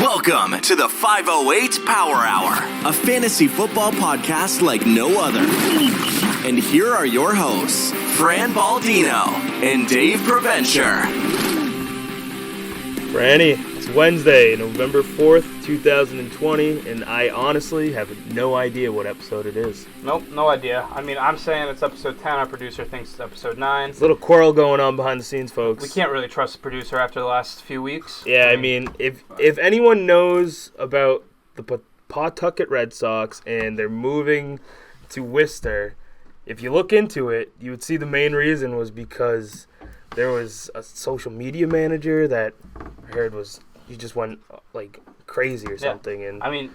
Welcome to the 508 Power Hour, a fantasy football podcast like no other. And here are your hosts, Fran Baldino and Dave Preventure. Franny, it's Wednesday, November 4th, 2020, and I honestly have no idea what episode it is. Nope, no idea. I mean, I'm saying it's episode 10. Our producer thinks it's episode 9. There's a little quarrel going on behind the scenes, folks. We can't really trust the producer after the last few weeks. Yeah, I mean, if anyone knows about the Pawtucket Red Sox and they're moving to Worcester, if you look into it, you would see the main reason was because there was a social media manager that I heard he just went like crazy or something. Yeah. And I mean,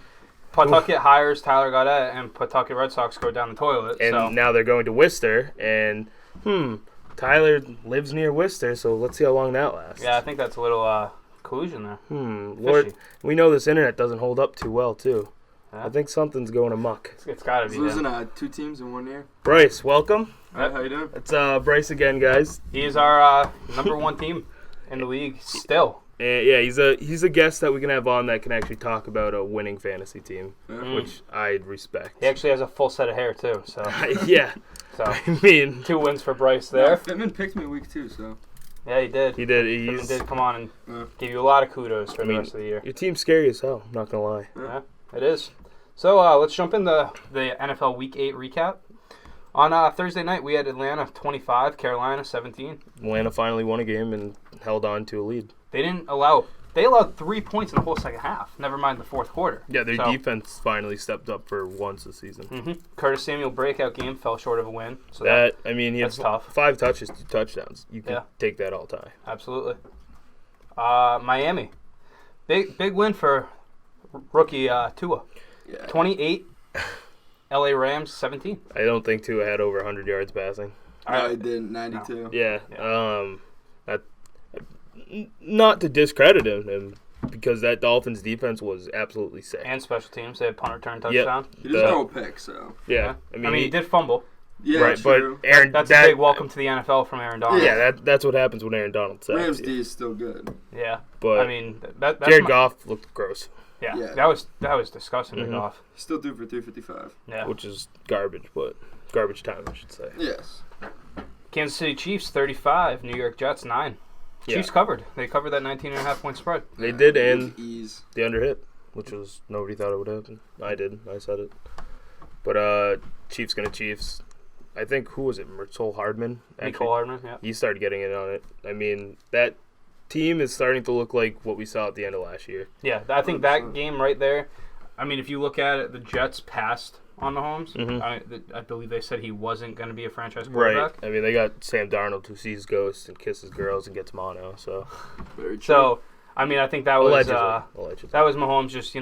Pawtucket hires Tyler Gaudette and Pawtucket Red Sox go down the toilet. And now they're going to Worcester, and Tyler lives near Worcester, so let's see how long that lasts. Yeah, I think that's a little collusion there. Lord, we know this internet doesn't hold up too well, too. Yeah. I think something's going amok. It's got to be. He's losing 2 teams in 1 year. Bryce, welcome. Hi, how you doing? It's Bryce again, guys. He is our number 1 team in the league still. Yeah, he's a guest that we can have on that can actually talk about a winning fantasy team, which I respect. He actually has a full set of hair, too. So yeah. So I mean, 2 wins for Bryce there. Fitman picked me week 2, so. Yeah, he did. He did. Fitman did come on and give you a lot of kudos for the rest of the year. Your team's scary as hell, I'm not going to lie. Yeah, it is. So let's jump into the NFL Week 8 recap. On Thursday night, we had Atlanta 25, Carolina 17. Atlanta finally won a game and held on to a lead. They allowed 3 points in the whole second half, never mind the fourth quarter. Yeah, their defense finally stepped up for once this season. Mm-hmm. Curtis Samuel breakout game fell short of a win. So he had tough. 5 touches, 2 touchdowns. You can take that all time. Absolutely. Miami, big win for rookie Tua. Yeah. 28. LA Rams 17. I don't think Tua had over 100 yards passing. No, he did 92. No. Yeah. Not to discredit him because that Dolphins defense was absolutely sick. And special teams, they had punt return touchdown. He did throw a pick, so. Yeah. I mean, he did fumble. Yeah, right, true. But that's a big welcome to the NFL from Aaron Donald. Yeah, that's what happens when Aaron Donald sacks. Rams D is still good. Yeah. But I mean, that's Jared Goff looked gross. Yeah, that was disgusting. Goff. He's still due for 355. Yeah, which is garbage, but garbage time, I should say. Yes. Kansas City Chiefs 35, New York Jets 9. Chiefs covered. They covered that 19.5-point spread. They did, and the under hit, which was nobody thought it would happen. I did. I said it. But Chiefs gonna Chiefs. I think who was it? Mecole Hardman. Yeah. He started getting in on it. I mean that team is starting to look like what we saw at the end of last year. Yeah, I think that game right there, I mean, if you look at it, the Jets passed on Mahomes. I believe they said he wasn't going to be a franchise quarterback. Right. I mean, they got Sam Darnold who sees ghosts and kisses girls and gets mono. So, very true. So, I mean, I think that was allegedly. That was Mahomes just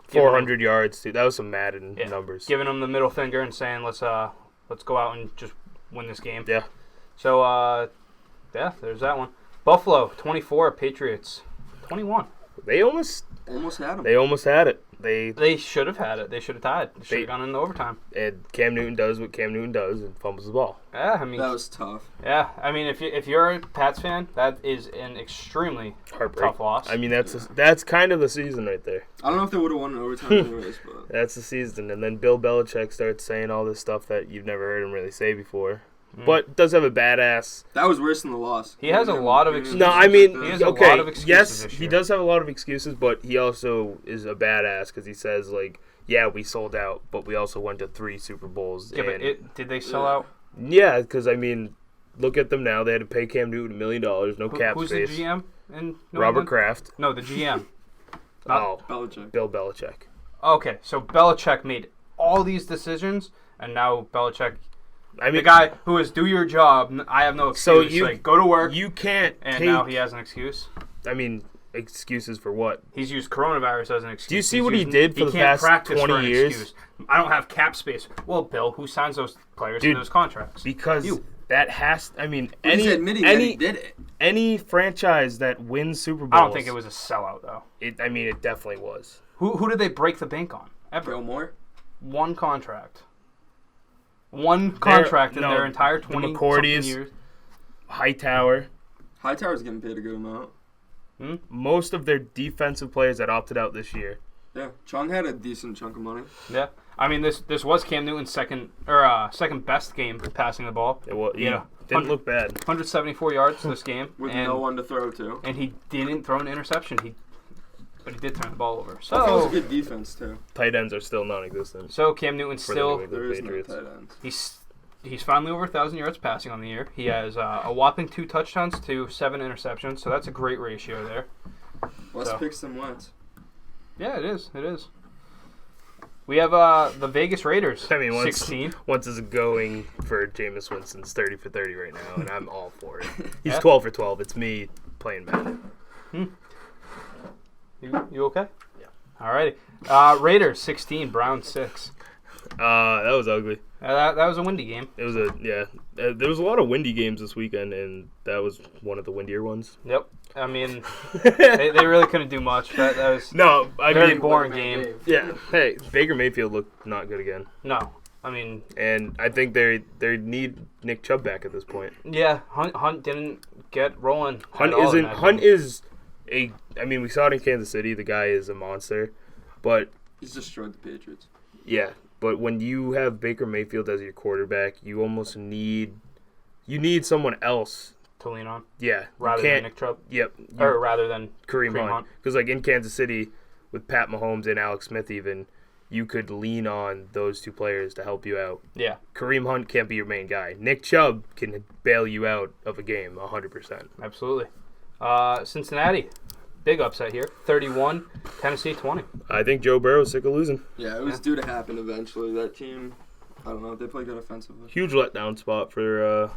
400 yards. Dude, that was some Madden numbers. Giving him the middle finger and saying, let's go out and just win this game. Yeah. So, there's that one. Buffalo 24, Patriots 21. They almost had them. They almost had it. They should have had it. They should have tied. They should have gone into overtime. And Cam Newton does what Cam Newton does and fumbles the ball. Yeah, I mean that was tough. Yeah, I mean if you're a Pats fan, that is an extremely tough loss. I mean that's kind of the season right there. I don't know if they would have won in overtime anyways, but that's the season. And then Bill Belichick starts saying all this stuff that you've never heard him really say before. But does have a badass. That was worse than the loss. He has a lot of excuses. No, I mean, he has a lot of excuses yes, this year. he does have a lot of excuses, but he also is a badass because he says, like, yeah, we sold out, but we also went to 3 Super Bowls. Yeah, but did they sell out? Yeah, because, I mean, look at them now. They had to pay Cam Newton $1 million, no cap space. Who's the GM in New Robert England? Kraft. No, the GM. Belichick. Bill Belichick. Okay, so Belichick made all these decisions, and now Belichick... I mean, the guy who is do your job. I have no excuse. So you go to work. You can't. And now he has an excuse. I mean, excuses for what? He's used coronavirus as an excuse. Do you see what he did for the past 20 years? Excuse. I don't have cap space. Well, Bill, who signs those players in those contracts? Because that has. I mean, he's admitting that he did it. Any franchise that wins Super Bowls. I don't think it was a sellout though. It definitely was. Who did they break the bank on? Ever? Bill Moore. One contract. One contract in their entire 20-something years. Hightower's getting paid a good amount. Most of their defensive players that opted out this year. Yeah, Chung had a decent chunk of money. Yeah. I mean, this was Cam Newton's second best game passing the ball. He didn't look bad. 174 yards this game. With no one to throw to. And he didn't throw an interception. But he did turn the ball over. So that was a good defense, too. Tight ends are still non-existent. So Cam Newton's still... There is no tight ends. He's finally over 1,000 yards passing on the year. He has a whopping 2 touchdowns to 7 interceptions. So that's a great ratio there. Less picks than Wentz. Yeah, it is. It is. We have the Vegas Raiders. I mean, 16. Wentz is going for Jameis Winston's 30 for 30 right now, and I'm all for it. He's 12 for 12. It's me playing Madden. You okay? Yeah. All righty. Raiders 16, Browns 6. That was ugly. That was a windy game. It was there was a lot of windy games this weekend, and that was one of the windier ones. Yep. I mean, they really couldn't do much. That was a very boring game. Yeah. Hey, Baker Mayfield looked not good again. No. I mean, and I think they need Nick Chubb back at this point. Yeah, Hunt didn't get rolling. Hunt is I mean, we saw it in Kansas City. The guy is a monster, but he's destroyed the Patriots. Yeah, but when you have Baker Mayfield as your quarterback, you almost need someone else to lean on. Yeah, rather than Nick Chubb. Yep, or rather than Kareem Hunt. Because like in Kansas City with Pat Mahomes and Alex Smith, even you could lean on those two players to help you out. Yeah, Kareem Hunt can't be your main guy. Nick Chubb can bail you out of a game 100%. Absolutely. Cincinnati, big upset here. 31, Tennessee 20. I think Joe Burrow's sick of losing. Yeah, it was due to happen eventually. That team, I don't know, they play good offensively. Huge letdown spot for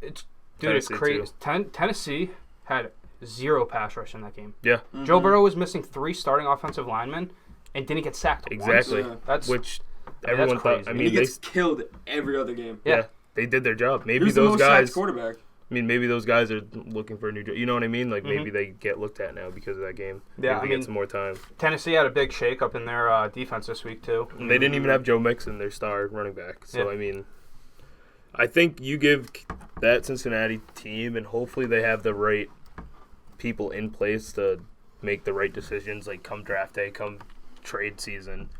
it's Tennessee crazy. Tennessee had 0 pass rush in that game. Yeah. Mm-hmm. Joe Burrow was missing 3 starting offensive linemen and didn't get sacked exactly. once. That's which everyone thought. I mean, he gets killed every other game. Yeah, they did their job. Maybe Who's those the most guys. sacked quarterback? I mean, maybe those guys are looking for a new job. You know what I mean? Like, maybe they get looked at now because of that game. Yeah, maybe they get some more time. Tennessee had a big shake-up in their defense this week, too. And they didn't even have Joe Mixon, their star running back. So, I mean, I think you give that Cincinnati team, and hopefully they have the right people in place to make the right decisions, like come draft day, come trade season.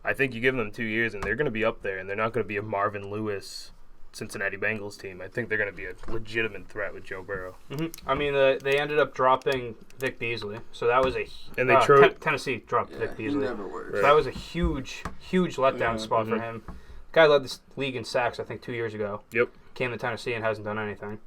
I think you give them 2 years, and they're going to be up there, and they're not going to be a Marvin Lewis Cincinnati Bengals team. I think they're going to be a legitimate threat with Joe Burrow. Mm-hmm. I mean, they ended up dropping Vic Beasley, so that was and they Tennessee dropped Vic Beasley. He never worked. So that was a huge letdown spot for him. Guy led this league in sacks, I think, 2 years ago. Yep. Came to Tennessee and hasn't done anything.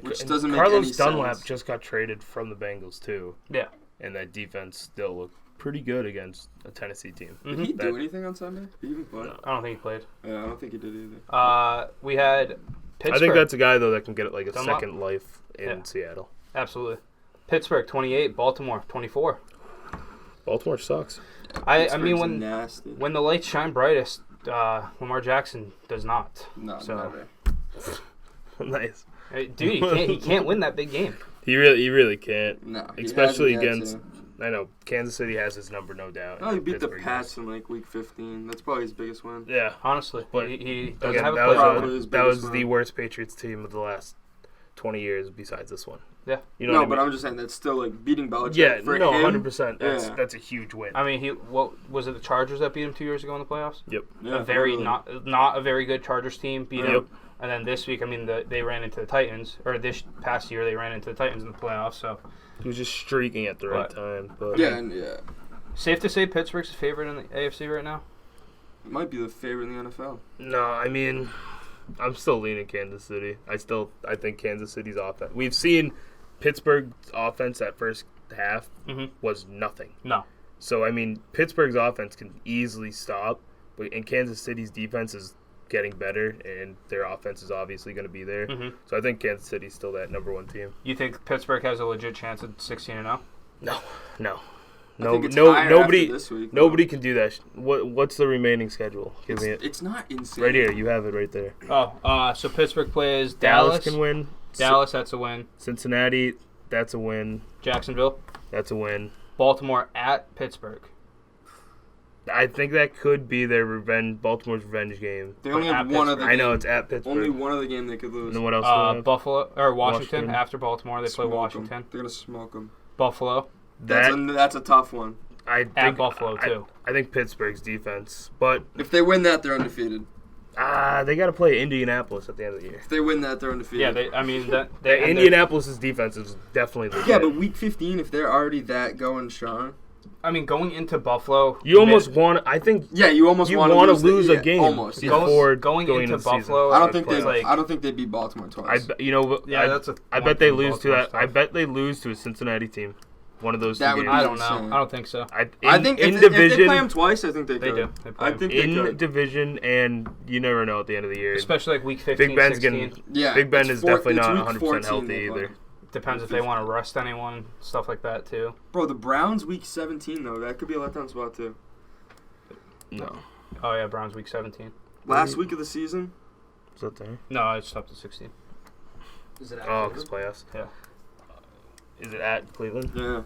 Which doesn't make Carlos any Dunlap sense. just got traded from the Bengals too. Yeah. And that defense still looked pretty good against a Tennessee team. Did he do anything on Sunday? Did he even play? I don't think he played. Yeah, I don't think he did either. We had Pittsburgh. I think that's a guy, though, that can get like a Dunlap? second life in Seattle. Absolutely. Pittsburgh 28, Baltimore 24. Baltimore sucks. I mean, nasty. when the lights shine brightest, Lamar Jackson does not. No, so. never. Nice. Dude, he can't win that big game. He really can't. No, especially against. I know Kansas City has his number, no doubt. Oh, he beat Pittsburgh the Pats in like week 15. That's probably his biggest win. Yeah, honestly, but he doesn't again, have a that was the worst Patriots team of the last 20 years, besides this one. Yeah, you know. But I'm just saying that's still like beating Belichick. Yeah, for no, him, 100%. That's a huge win. I mean, what was it? The Chargers that beat him 2 years ago in the playoffs. Yep. Yeah, not a very good Chargers team beat him. And then this week, I mean, they ran into the Titans, or this past year they ran into the Titans in the playoffs. So he was just streaking at the right time. But safe to say Pittsburgh's the favorite in the AFC right now. It might be the favorite in the NFL. No, I mean, I'm still leaning Kansas City. I think Kansas City's offense. We've seen Pittsburgh's offense that first half was nothing. No. So I mean, Pittsburgh's offense can easily stop, and Kansas City's defense is getting better, and their offense is obviously going to be there. So I think Kansas City's still that number 1 team. You think Pittsburgh has a legit chance at 16-0? No. Nobody can do that. What's the remaining schedule? Give me it. It's not insane. Right here, you have it right there. So Pittsburgh plays Dallas can win. Dallas, that's a win. Cincinnati, that's a win. Jacksonville, that's a win. Baltimore at Pittsburgh. I think that could be their Baltimore's revenge game. They only have one of the I know, it's at Pittsburgh. Only one of the game they could lose. And then what else do they have? Buffalo or Washington. Washington. After Baltimore, they play Smoke 'em. Washington. They're going to smoke them. Buffalo. That's a tough one. I think, At Buffalo, too. I think Pittsburgh's defense. But If they win that, they're undefeated. they got to play Indianapolis at the end of the year. If they win that, they're undefeated. Yeah, Indianapolis' defense is definitely legit. Yeah, but week 15, if they're already that going strong. I mean, going into Buffalo, You almost want. I think Yeah, you almost you want want to to lose a game Almost. Yeah. before going into the season. Buffalo. I don't think they. like- I don't think they beat Baltimore twice. I bet they lose to that. I bet they lose to a Cincinnati team. One of those two That would games. I don't know. insane. I don't think so. I think in if division, they play them twice, I think they They could. do. They play I 'em. think they in could. division, and you never know at the end of the year. Especially like week 15, Big Ben's 16. getting. Yeah, Big Ben it's is definitely it's not week 100% 14 healthy they play. either. Depends if they want to rest anyone, stuff like that too. Bro, the Browns week 17 though, that could be a letdown spot too. No, Oh yeah, Browns week 17. Last week of the season. is that there? No, it's up to 16. Is it Oh, because playoffs. Yeah. Is it at Cleveland? Yeah.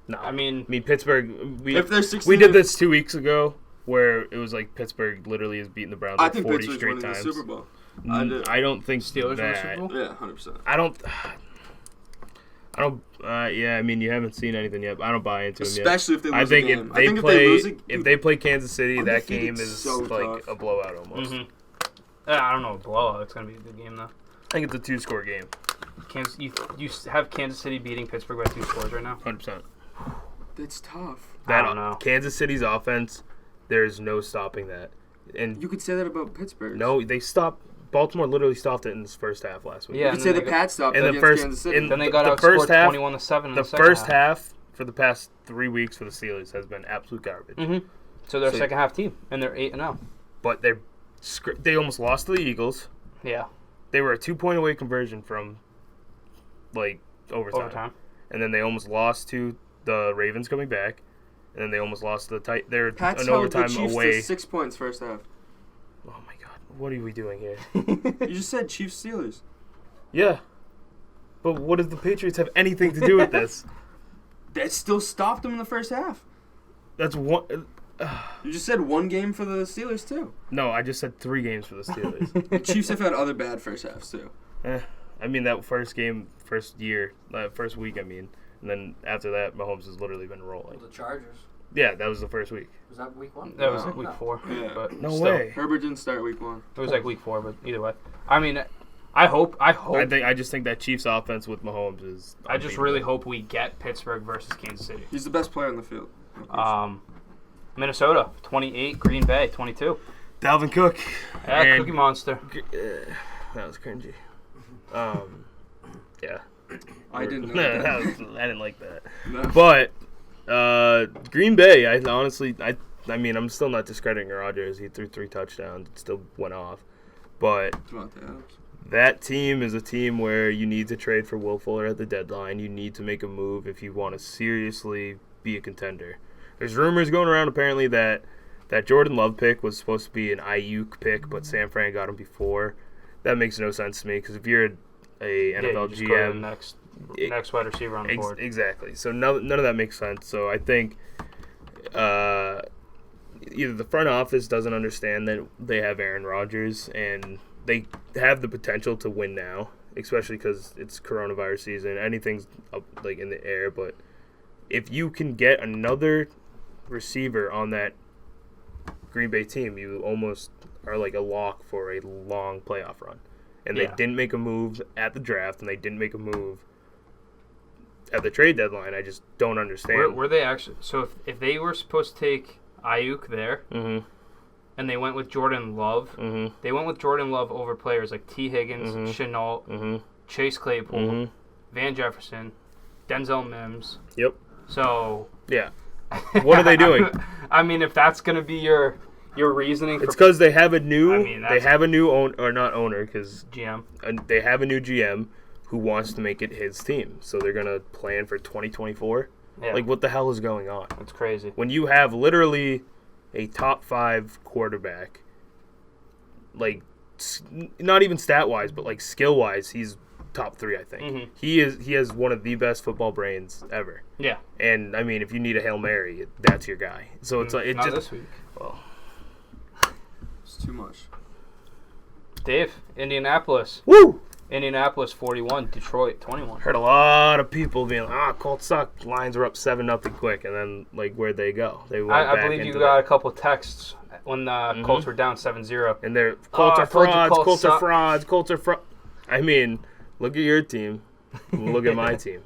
No, I mean, Pittsburgh. If they're 16, We did this 2 weeks ago, where it was like Pittsburgh literally is beating the Browns I like think 40 Pittsburgh's straight winning times. the Super Bowl. I don't think Steelers win the that. Super Bowl? Yeah, 100%. I don't. Yeah, I mean, you haven't seen anything yet. But I don't buy into them yet. Especially if they lose I think a game. if they if play, they lose it, if they play Kansas City, that undefeated game is so like tough. a blowout almost. I don't know, a blowout. It's gonna be a good game though. I think it's a 2-score game. You have Kansas City beating Pittsburgh by 2 scores right now. 100%. It's tough. I don't know. Kansas City's offense, there's no stopping that. And You could say that about Pittsburgh. no, they stopped. Baltimore literally stopped it in this first half last week. Yeah, You and could say then the Pats stopped in that the against first- Kansas City. in Then they the got first outscored half- 21-7 in The the second first half. half for the past 3 weeks for the Steelers has been absolute garbage. Mm-hmm. So they're a So- second half team, and they're 8-0. But they almost lost to the Eagles. Yeah, They were a 2-point away conversion from like overtime. And then they almost lost to the Ravens coming back. And then they almost lost to the They're Pats an held the overtime Chiefs away. to 6 points first half. Oh my god, what are we doing here? You just said Chiefs Steelers. Yeah. But what does the Patriots have anything to do with this? That still stopped them in the first half. That's one. You just said one game for the Steelers too. No, I just said 3 games for the Steelers. The Chiefs have had other bad first halves too. I mean, that first game, first week, I mean. And then after that, Mahomes has literally been rolling. The Chargers. Yeah, that was the first week. Was that week 1? that was No. week 4. Yeah. But No still, way. Herbert didn't start week 1. It was like week 4, but either way. I mean, I hope. I just think that Chiefs offense with Mahomes is. I just really hope we get Pittsburgh versus Kansas City. He's the best player on the field. No question. Minnesota 28, Green Bay 22. Dalvin Cook. Yeah, And- Cookie Monster. That was cringy. Yeah. I didn't know No, that. I didn't like that. No. But Green Bay, I mean, I'm still not discrediting Rodgers. He threw 3 touchdowns. It still went off. But Devontae Adams. that team is a team where you need to trade for Will Fuller at the deadline. You need to make a move if you want to seriously be a contender. There's rumors going around apparently that Jordan Love pick was supposed to be an Ayuk pick, but San Fran got him before. That makes no sense to me because if you're a NFL you just go to the GM, next wide receiver on the board. Exactly. So none of that makes sense. So I think either the front office doesn't understand that they have Aaron Rodgers and they have the potential to win now, especially because it's coronavirus season. Anything's up like in the air, but if you can get another receiver on that Green Bay team, you almost are like a lock for a long playoff run. And they didn't make a move at the draft, and they didn't make a move at the trade deadline. I just don't understand. Were they actually? So if they were supposed to take Ayuk there, and they went with Jordan Love, they went with Jordan Love over players like T. Higgins, Chenault, Chase Claypool, Van Jefferson, Denzel Mims. Yep. So Yeah. What are they doing? I mean, if that's gonna be your reasoning It's for because they have a new owner, or not owner, because GM, they have a new GM who wants to make it his team. So they're gonna plan for 2024. yeah, Like, what the hell is going on? it's crazy. When you have literally a top 5 quarterback, like not even stat wise, but like skill wise, he's top 3, I think. Mhm. He has one of the best football brains ever. Yeah. And I mean, if you need a Hail Mary, that's your guy. So it's like it Not just this week. well, It's too much. Dave, Indianapolis. woo! Indianapolis 41, Detroit 21. Heard a lot of people being like, Colts suck. Lions were up 7-0 quick, and then like where'd they go? They went I back believe you into got the- a couple texts when the Colts were down 7-0. and they're Colts I are told you frauds. Colts Colts are suck. frauds. Colts are frauds. I mean, look at your team. Look at my team.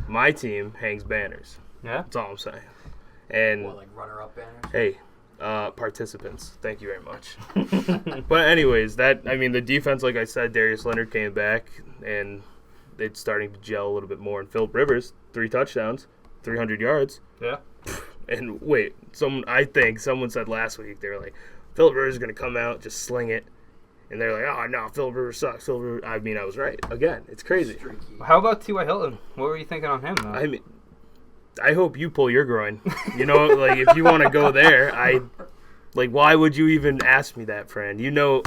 My team hangs banners. Yeah? That's all I'm saying. And What, like runner-up banners? hey, participants, thank you very much. But anyways, the defense, like I said, Darius Leonard came back, and it's starting to gel a little bit more. And Phillip Rivers, 3 touchdowns, 300 yards. Yeah. And wait, I think someone said last week, they were like, Phillip Rivers is going to come out, just sling it. And they're like, oh, no, Phillip Rivers sucks. Phillip Rivers. I mean, I was right. Again, it's crazy. Streaky. How about T.Y. Hilton? What were you thinking on him, though? I mean, I hope you pull your groin. You know, like, if you want to go there, why would you even ask me that, friend? You know,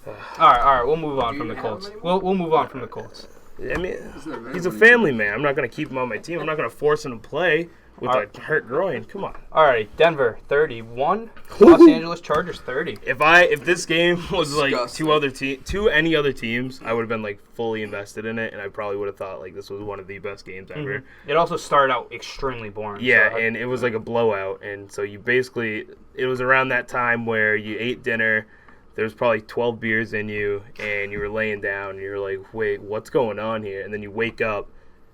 All right, we'll move on Do from you the have Colts. him anymore? We'll move on from the Colts. I mean, Isn't there he's a anyone- family man. I'm not going to keep him on my team. I'm not going to force him to play with a hurt groin. Come on. All right, Denver 31, Los Angeles Chargers 30. If this game was like Disgusting. two any other teams, I would have been like fully invested in it, and I probably would have thought like this was one of the best games ever. It also started out extremely boring. Yeah, so and it was like a blowout, and so it was around that time where you ate dinner, there was probably 12 beers in you, and you were laying down, and you're like, wait, what's going on here? And then you wake up,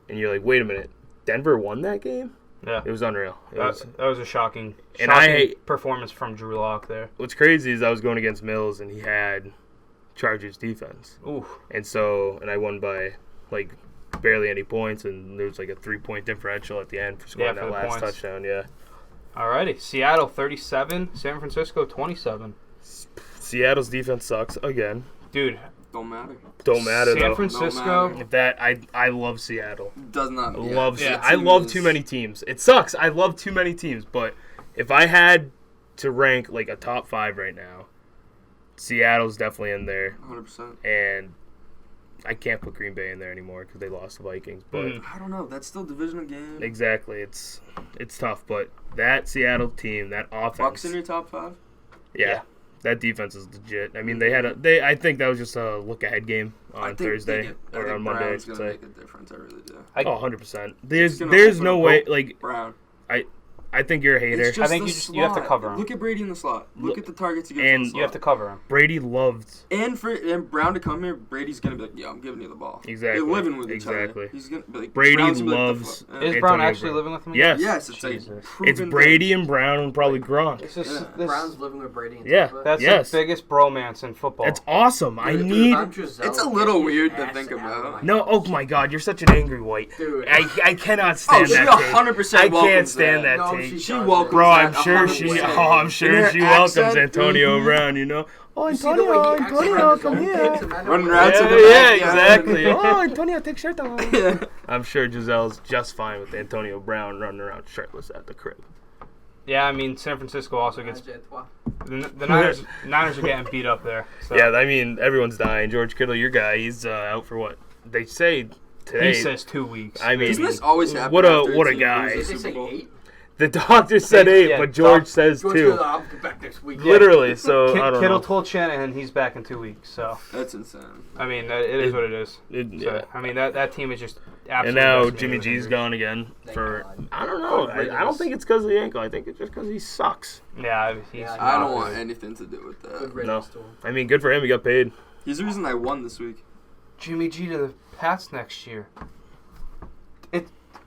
and you're like, wait a minute, Denver won that game? yeah. It was unreal. That was a shocking And performance from Drew Lock there. What's crazy is I was going against Mills, and he had Chargers defense. Ooh. And I won by like barely any points, and there was like a 3-point differential at the end for scoring Yeah, that for the last points. touchdown. Yeah. Alrighty, Seattle 37, San Francisco 27. Seattle's defense sucks again. Dude, Don't matter. Don't matter San though. Francisco. No If I love Seattle. Does not. I Yeah, love that I team love is- too many teams. It sucks. I love too many teams, but if I had to rank like a top 5 right now, Seattle's definitely in there, 100%. and I can't put Green Bay in there anymore because they lost the Vikings. But I don't know. That's still divisional game. exactly, it's tough. But that Seattle team, that offense, Bucks in your top 5. yeah, that defense is legit. I mean, I think that was just a look ahead game on Thursday or on Monday. I Brown's should gonna say. make a difference. I really do. I- 100%. There's gonna no open way. up Like Brown. I think you're a hater. It's just I think the you have to slot. cover him. Look at Brady in the slot. Look at the targets against and the slot. You have to cover him. Brady loved. And for Brown to come here, Brady's gonna be like, "Yeah, I'm giving you the ball." Exactly. They're living with each Exactly. other. He's gonna be like, Brady Brown's gonna be like, loves- the Is Antonio Brown actually Brown. living with him? Yes. Yes, it's like Jesus. proven It's Brady and Brown and probably Gronk. This is, Yeah. this, Brown's living with Brady and Yeah. Tampa. that's Yes. the biggest bromance in football. It's awesome. I Dude, need. if I'm Giselle, It's a get little his weird to ass think out of about. my No, oh my God, you're such an angry white. Dude. I cannot Oh, stand she that. 100% take. I can't welcomes stand that No, take. she She doesn't. welcomes Bro, I'm that sure she. 100%. Oh, I'm In sure her she welcomes accent, Antonio Brown. You know. Oh, You see the way he Antonio, acts Antonio, around his come own here. kids, imagine Running what- around to the Yeah, back, yeah. exactly. Oh, Antonio, take shirt off. Yeah. I'm sure Giselle's just fine with Antonio Brown running around shirtless at the crib. Yeah, I mean, San Francisco also gets Menage a trois. the Niners are getting beat up there. So. Yeah, I mean, everyone's dying. George Kittle, your guy, he's out for what? They say today. He says 2 weeks. I mean, Doesn't this always happen? what a after guy. Did loses they the say Super Bowl? 8? the doctor said 8, Yeah, but George says George 2. goes, I'll be back next week. Literally, so I don't Kittle know. told Shanahan he's back in 2 weeks. So, That's insane. I mean, it is what it is. So, Yeah. I mean, that team is just And absolutely now decimated Jimmy with G's injuries. gone again Thank for God. I don't know. I don't think it's because of the ankle. I think it's just because he sucks. Yeah, he's Yeah, I not don't want good. anything to do with Good that. riddance to him. I mean, good for him. He got paid. He's the reason I won this week. Jimmy G to the Pats next year.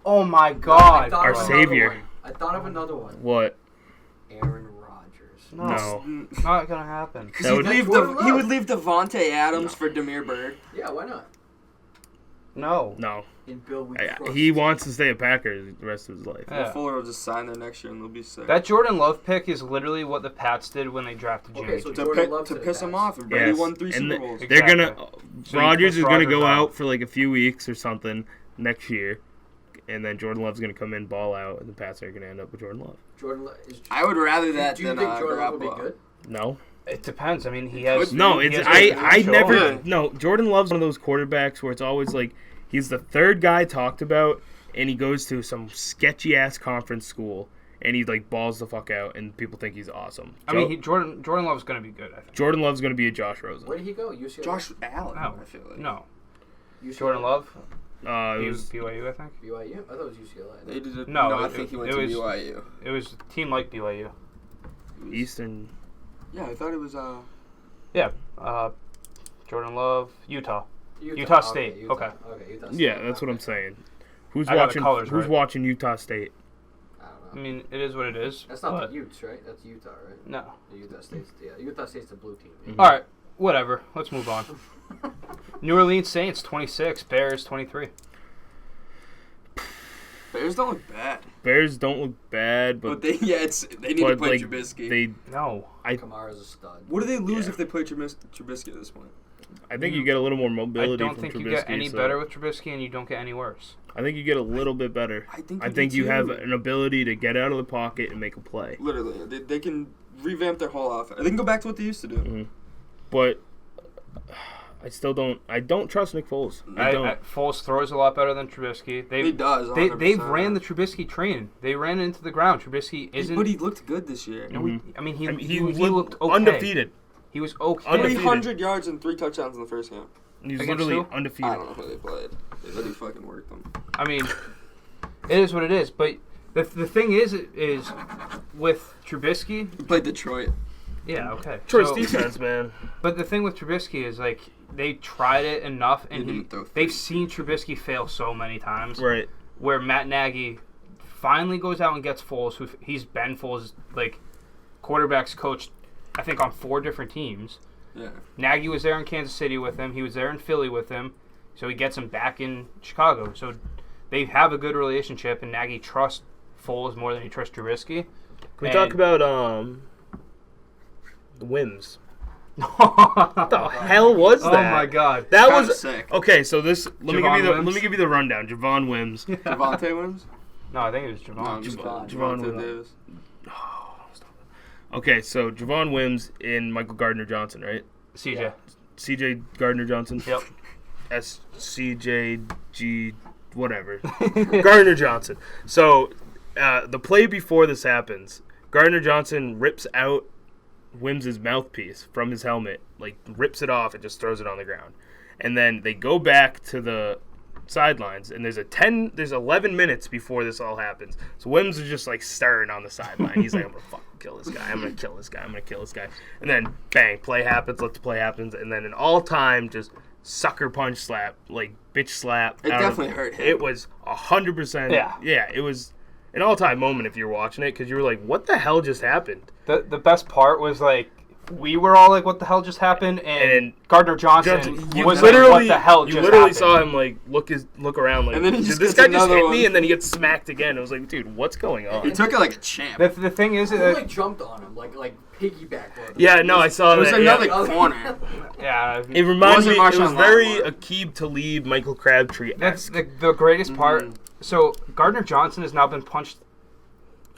Oh my God! I thought Our of another savior. one. I thought of another one. What? Aaron Rodgers. No. Not gonna happen. Because That he would- would leave Devontae Adams for Demir Bird. Yeah, why not? No. No. In Bill we trust. He wants to stay at Packers the rest of his life. Yeah. Will Fuller will just sign there next year and they'll be sick. That Jordan Love pick is literally what the Pats did when they drafted Jimmy Okay, so G. Jordan Love to to the piss him Pats. off. And Brady Yes. won 3 And Super the- Bowls. They're gonna. So you Rodgers piss is gonna go Rodgers out off. for like a few weeks or something next year, and then Jordan Love's gonna come in, ball out, and the Pats are gonna end up with Jordan Love. Jordan Love is. I would rather that Do you than think Jordan Love would be Garoppolo. good? No, It depends. I mean, he has No, he it's has a I show. never. Yeah. No, Jordan Love's one of those quarterbacks where it's always like he's the third guy talked about, and he goes to some sketchy ass conference school, and he like balls the fuck out, and people think he's awesome. I mean, Jordan Love's going to be good. I think. Jordan Love's gonna be a Josh Rosen. Where did he go? UCLA. Josh Allen. No, I feel like. no. UCLA? Jordan Love, It was BYU, I think. BYU. I thought it was UCLA. They did it. No, I it- think he went it to was- BYU. It was a team like BYU. Eastern. Yeah, I thought it was. Yeah, Jordan Love, Utah. Utah State. Utah. Okay. Okay, Utah State. Yeah, that's what I'm saying. Who's I got the watching? colors Who's right. watching Utah State? I I don't know. mean, it is what it is. That's not but the Utes, right? That's Utah, right? no. The Utah State's Utah State's the blue team. Mm-hmm. All right, whatever. Let's move on. New Orleans Saints 26, Bears 23. Bears don't look bad, Bears don't look bad, but but they need to but play like Trubisky. they, No. Kamara's a stud. What do they lose Yeah. if they play Trubisky at this point? I think you get a little more I mobility don't from think Trubisky. you get any so better with Trubisky, and you don't get any worse. I think you get a little bit better. I think I you think do you have too. an ability to get out of the pocket and make a play. Literally, they can revamp their whole offense. They can go back to what they used to do. Mm-hmm. But I still don't. I don't trust Nick Foles. I don't. Foles throws a lot better than Trubisky. He does. They've 100%. ran the Trubisky train. They ran into the ground. Trubisky isn't. But he looked good this year. No, I mean, he he looked okay. undefeated. He was okay. Undefeated. 300 yards and 3 touchdowns in the first game. He's Against literally who? I undefeated. don't know who they played. They literally fucking worked them. I mean, it is what it is. But the thing is with Trubisky. He played Detroit. Yeah, okay. Troy's So- defense, man. But the thing with Trubisky is like they tried it enough, and He didn't throw they've 3. seen Trubisky fail so many times. Right. Where Matt Nagy finally goes out and gets Foles, who he's been Foles like quarterbacks coached, I think on 4 different teams. Yeah. Nagy was there in Kansas City with him. He was there in Philly with him. So he gets him back in Chicago. So they have a good relationship, and Nagy trusts Foles more than he trusts Trubisky. Can we talk about the Wims? What the hell was that? Oh my God! That Kinda was sick. okay. So this let me Wims? give you the rundown. Javon Wims. Devontae wins? No, I think it was No, Javon. just Javon Devontae Wims. Davis. Okay, so Javon Wims in Michael Gardner Johnson, right? CJ. Yeah. C.J. Gardner Johnson. Yep. SCJG whatever. Gardner Johnson. So the play before this happens, Gardner Johnson rips out Wims' mouthpiece from his helmet, like rips it off and just throws it on the ground. And then they go back to the sidelines, and there's 11 minutes before this all happens. So Wims is just like stirring on the sideline. He's like, I'm gonna fucking kill this guy. I'm gonna kill this guy. I'm gonna kill this guy. And then bang, play happens. Let the play happens. And then an all-time just sucker punch slap, like bitch slap. It out of- definitely hurt him. It was 100%. Yeah. It was an all-time moment if you were watching it, because you were like, what the hell just happened? The best part was like we were all like, "What the hell just happened?" And Gardner Johnson You was literally, like, "What the hell just you literally happened?" saw him like look around like, And then he did just this gets guy just another hit one. me? And then he gets smacked again. I was like, dude, what's going on? He took it like a champ. The thing is, He like jumped on him, like piggyback. Yeah, no, I saw It was that. another yeah. corner. yeah, It reminded me. wasn't It was Marshawn very Lattimore. Aqib Talib, Michael Crabtree. that's the greatest part. Mm. So Gardner Johnson has now been punched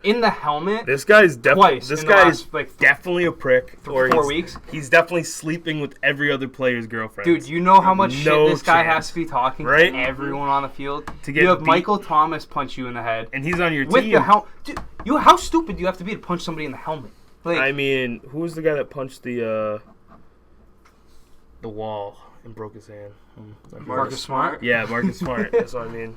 in the helmet. This guy's Twice This in the guy last, is like, definitely a prick. Or 4 he's, weeks. He's definitely sleeping with every other player's girlfriend. Dude, you know how much No shit this guy chance. has to be talking Right? to everyone on the field. To get you have beat. Michael Thomas punch you in the head And he's on your with team. the helmet. Dude, how stupid do you have to be to punch somebody in the helmet? Like, I mean, who was the guy that punched the wall and broke his hand? Marcus Smart. Yeah, Marcus Smart. That's what I mean.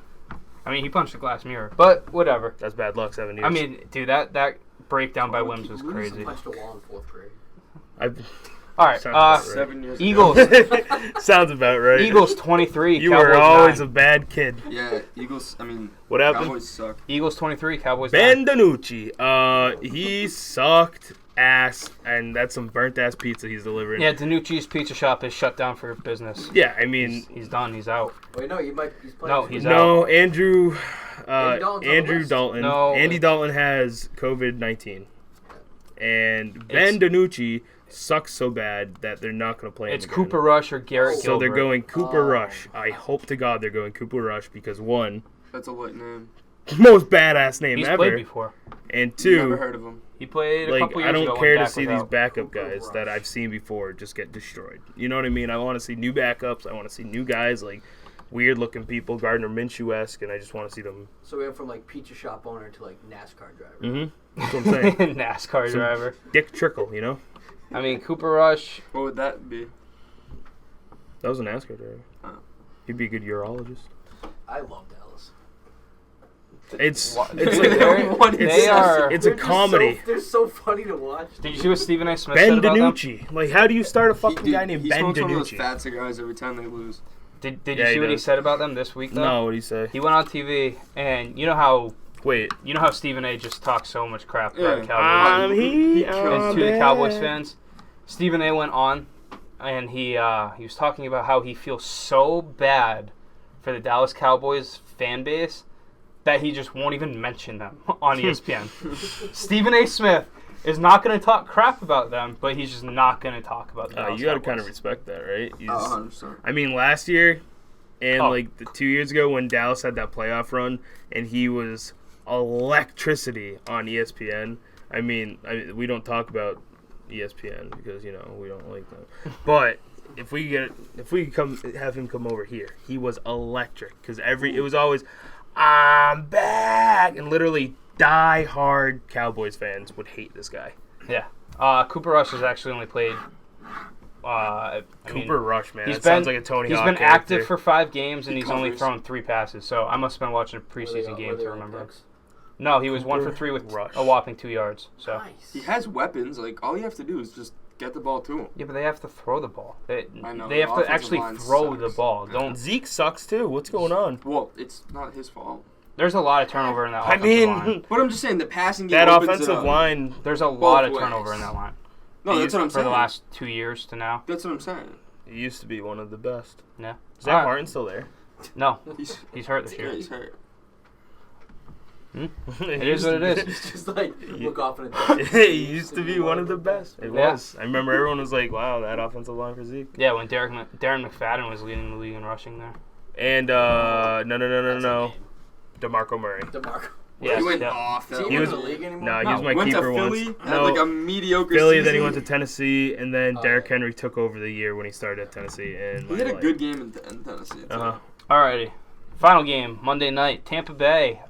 I mean, he punched the glass mirror, but whatever. That's bad luck. 7 years. I mean, dude, that breakdown by Wims was crazy. Punched a wall in 4th grade. All right, Sounds about right. 7 years Eagles. Sounds about right. Eagles 23. You Cowboys were always 9. a bad kid. Yeah, Eagles, I mean, What happened? Cowboys suck. Eagles 23. Cowboys 9. Ben DiNucci. He sucked ass, and that's some burnt ass pizza he's delivering. Yeah, DiNucci's Pizza Shop is shut down for business. Yeah, I mean, He's done. He's out. Wait, no, he's playing. No, for- he's no, Andrew. Andy Dalton's on the Andrew list. Dalton. No. Andy Dalton has COVID-19, and Ben DiNucci sucks so bad that they're not going to play him It's again. Cooper Rush or Garrett So they're Gilbert. going Cooper Oh. Rush. I hope to God they're going Cooper Rush because one, That's a lit name. most badass name He's ever. played before. And Never 2, heard of him. He played a like, couple years I ago. don't when care to Dak see was these out. backup guys that I've seen before just get destroyed. You know what I mean? I want to see new backups. I want to see new guys, like weird-looking people, Gardner Minshew-esque, and I just want to see them. So we went from like pizza shop owner to like NASCAR driver. Mm-hmm. That's what I'm saying. NASCAR driver. Dick Trickle, you know? I mean, Cooper Rush. What would that be? That was a NASCAR driver. Oh. He'd be a good urologist. I love Dallas. It's What? it's What like is They this? are. it's a comedy. They're so funny to watch. Did you see what Stephen A. Smith Ben said about them? DiNucci. Like, how do you start a fucking Dude, guy named he Ben smokes one of those DiNucci? fat cigars every time they lose. Did Yeah, you he see what he does. said about them this week though? No, what do you say? He went on TV, and you know how Wait. Stephen A. just talks so much crap about the Yeah. Cowboys I'm and to the Cowboys fans. Stephen A. went on, and he was talking about how he feels so bad for the Dallas Cowboys fan base that he just won't even mention them on ESPN. Stephen A. Smith is not going to talk crap about them, but he's just not going to talk about the Dallas You got to Cowboys. kind of respect that, right? He's- 100%. I mean, last year and Oh. like the 2 years ago when Dallas had that playoff run and he was electricity on ESPN. I mean, we don't talk about ESPN because we don't like them. But if we have him come over here, he was electric because it was always I'm back, and literally die-hard Cowboys fans would hate this guy. Yeah. Cooper Rush has actually only played. Cooper Rush, man, He's that been sounds like a Tony He's Hawk been character. active for 5 games, and He he's only covers. thrown 3 passes. So I must have been watching a Were they preseason all- game were they to all remember. picks? No, he was 1 for Cooper 3 with Rush. a whopping 2 yards. So Nice. He has weapons. Like, all you have to do is just get the ball to him. yeah, but they have to throw the ball. They I know, have the to offensive actually line throw sucks. the ball. Yeah. Don't. Zeke sucks too. What's going on? Well, it's not his fault. There's a lot of turnover in that I offensive line. mean, But I'm just saying the passing game that opens it offensive up. line. There's a lot of ways. turnover in that line. No, that's what I'm For saying. the last 2 years to now. That's what I'm saying. It used to be one of the best. Yeah. Is Zach Martin still there? No, He's he's hurt this yeah, year. he's hurt. It is what it is. It's just like look off in a It used to be one of the best. It Yeah. was. I remember everyone was like, "Wow, that offensive line for Zeke." Yeah, when Darren McFadden was leading the league in rushing there. And no, DeMarco Murray. DeMarco. Yes, he went yeah. off. Is That he He in was- the league anymore? No, he was my went to keeper Philly. once. Had No, like a mediocre Philly. season. Then he went to Tennessee, and then Oh, Derrick yeah. Henry took over the year when he started at Tennessee. And He had a good game in Tennessee. Too. Uh-huh. Alrighty. Final game, Monday night. Tampa Bay,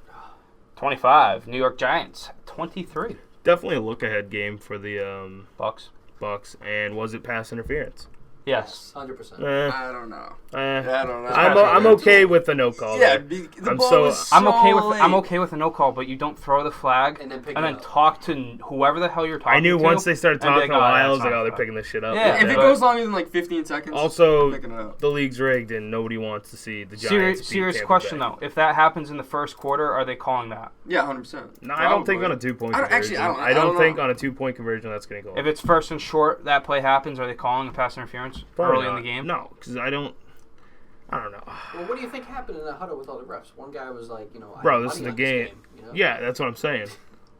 25. New York Giants, 23. Definitely a look-ahead game for the Bucks. Bucks. And was it pass interference? Yes. 100%. I don't know. I don't know. I'm okay with the no call. Yeah, there. the I'm ball so- was I'm okay with late. I'm okay with a no call, but you don't throw the flag And then pick and it then up. talk to whoever the hell you're talking to. I knew once they started and be talking like, a while, I that's was like, not "Oh, they're fair. picking this shit up." Yeah, If it but- goes longer than like 15 seconds, Also, picking it up. the league's rigged, and nobody wants to see the Giants. beat Serious Tampa question Bay. though. If that happens in the first quarter, are they calling that? Yeah, 100%. No, I don't think on a 2-point I don't- conversion. actually, I don't think know. on a 2-point conversion that's going to go. If it's first and short, that play happens, are they calling a pass interference Probably early in not. the game? No, because I don't know. Well, what do you think happened in that huddle with all the refs? One guy was like, I Bro, have this is money the on game. you know? Yeah, that's what I'm saying.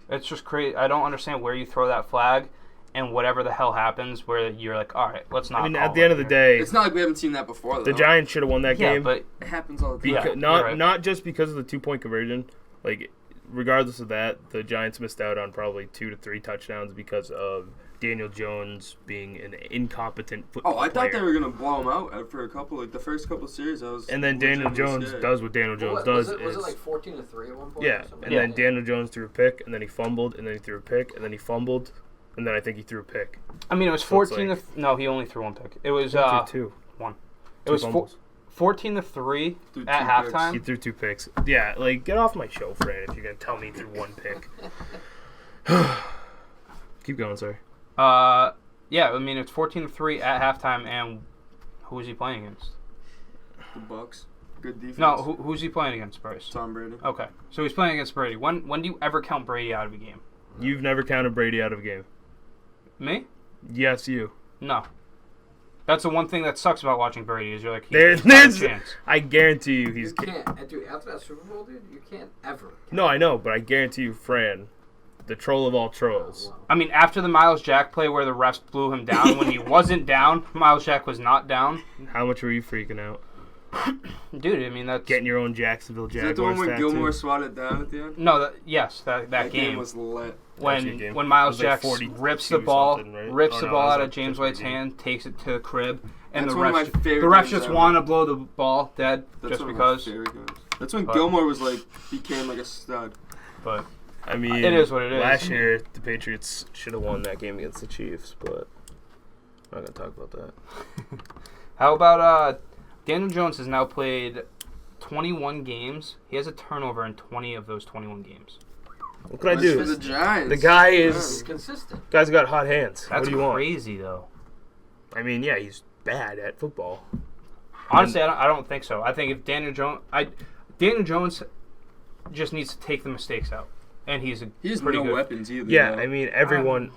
It's just crazy. I don't understand where you throw that flag and whatever the hell happens where you're like, all right, let's not I mean, call at the end of the it day, It's not like we haven't seen that before, though. the Giants should have won that here. Yeah, game. but It happens all the time. Yeah. Not you're right. not just because of the 2-point conversion. Like, regardless of that, the Giants missed out on probably 2 to 3 touchdowns because of Daniel Jones being an incompetent football Oh, I thought player. they were gonna blow him out for a couple, like the first couple series. I was. And then Daniel legitimately Jones scared. does what Daniel Jones What, does. was it is like 14-3 at one point? yeah, or something? and Yeah. then Daniel Jones threw a pick, and then he fumbled, and then he threw a pick, and then he fumbled, and then I think he threw a pick. I mean, it was So it's 14 like- to no, he only threw 1 pick. It was He threw 2. one. It Two was fumbles. 14 to 3 Threw at 2 halftime. He threw 2 picks. Yeah, like, get off my show, Fran, if you're going to tell me he threw 1 pick. Keep going, sorry. Yeah, I mean it's 14 to 3 at halftime, and who was he playing against? The Bucks, good defense. No, who's he playing against, Bryce? Tom Brady. Okay, so he's playing against Brady. When do you ever count Brady out of a game? You've never counted Brady out of a game. Me? Yes, you. No. That's the one thing that sucks about watching Brady is you're like, There's not a chance. I guarantee you he's... You can't. Dude, after that Super Bowl, dude, you can't ever. No, I know, but I guarantee you, Fran, the troll of all trolls. I mean, after the Miles Jack play where the refs blew him down when he wasn't down, Miles Jack was not down. How much were you freaking out? Dude, I mean that's Getting your own Jacksonville Is Jaguars that the one where tattoo. Gilmore swatted down at the end? no. That game game was lit. Game. when Miles It was like Jack 42 rips the ball, something, right? rips Oh, the no, ball it was out of like James 50 White's game. hand, takes it to the crib, and That's the one of my refs favorite the refs games just ever. want to blow the ball dead That's just one because. Of my favorite games. That's when But- Gilmore was became like a stud. But I mean, it is what it is. Last year, the Patriots should have won that game against the Chiefs, but I'm not going to talk about that. how about Daniel Jones has now played 21 games. He has a turnover in 20 of those 21 games. What can I That's for do? the Giants. The guy He's is consistent. guy's got hot hands. That's what do you want? crazy, though. I mean, yeah, he's bad at football. Honestly, I don't think so. I think if Daniel Jones just needs to take the mistakes out, and he's He has pretty no good. weapons either. Yeah, though. I mean, everyone.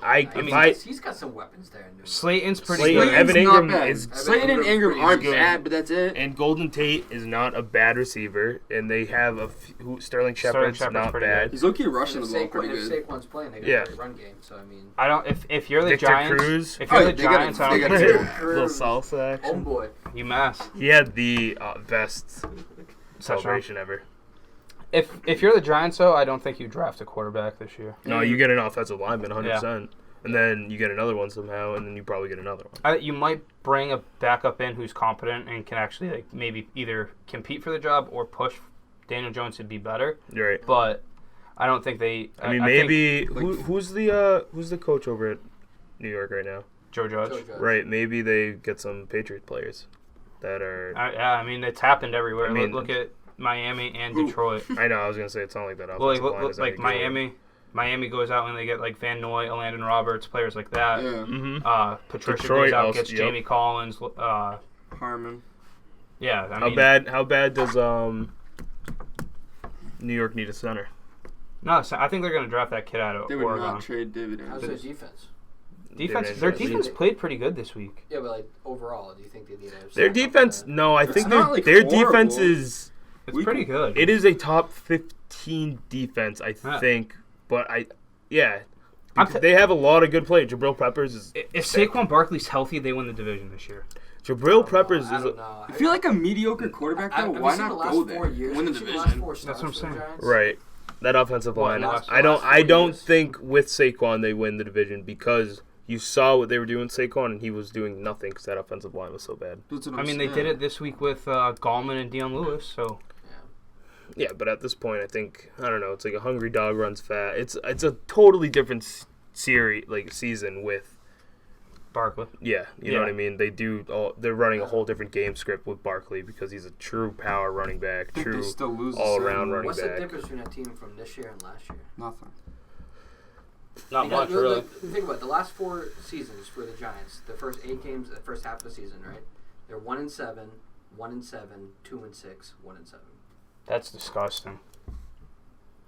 He's got some weapons there. In New York. Slayton's pretty Slayton, good. Evan Slayton's Ingram not bad. is Slayton and Ingram aren't good. bad, but that's it. and Golden Tate is not a bad receiver, and they have Sterling Shepard's Shepard's not pretty bad. good. He's low-key rushing the ball If pretty good. Saquon's playing, they got Yeah. a great run game. So I mean, I don't. If you're the Victor Giants, Cruz. if you're Oh, the they gotta- Giants, I they don't gotta think do Little salsa action. homeboy. UMass. He had the best celebration ever. If you're the Giants, though, I don't think you draft a quarterback this year. No, you get an offensive lineman, 100%. And then you get another one somehow, and then you probably get another one. You might bring a backup in who's competent and can actually maybe either compete for the job or push Daniel Jones to be better. You're right. But I don't think they. I mean, think maybe who's the coach over at New York right now? Joe Judge. Right, maybe they get some Patriot players that are. I mean, it's happened everywhere. I mean- Look at Miami and Detroit. I know. I was gonna say it's not like that. Well, Offensive line is any like good. Miami goes out and they get like Van Noy, Landon Roberts, players like that. Yeah. Mm-hmm. Patricia Detroit goes out, also- gets yep. Jamie Collins. Harmon. Yeah, I How mean, bad? How bad does New York need a center? No, so I think they're going to draft that kid out of They would Oregon. not trade dividends. How's their defense? Their Dividends. defense played pretty good this week. Yeah, but like overall, do you think they need a Their step up defense? in No, I It's think not, like, their horrible. defense is. It's pretty good. It is a top 15 defense, I Yeah. think. But yeah, I'm because they have a lot of good players. Jabril Peppers is. If Saquon Barkley's healthy, they win the division this year. Jabril I Peppers don't is. know. I feel like a mediocre quarterback though. Have you Why seen not the last go 4 there? years? Win the Have you seen the last division. 4 That's what starts I'm for the saying. Giants? Right. That offensive Well, line. last- I don't. last I 4 don't years. think with Saquon they win the division because you saw what they were doing with Saquon and he was doing nothing because that offensive line was so bad. That's what I I'm mean, they saying. did it this week with Gallman and Deion Lewis. So Yeah, but at this point, I think I don't know. It's like a hungry dog runs fast. It's a totally different series, like season with. Barkley. Yeah, you know Yeah. what I mean. They're running a whole different game script with Barkley because he's a true power running back, I think true they still lose the all same. around running What's back. the difference between a team from this year and last year? Nothing. Not Because much, really. Think about it. The last 4 seasons for the Giants. The first 8 games, the first half of the season, right? They're 1-7, 1-7, 2-6, 1-7. That's disgusting.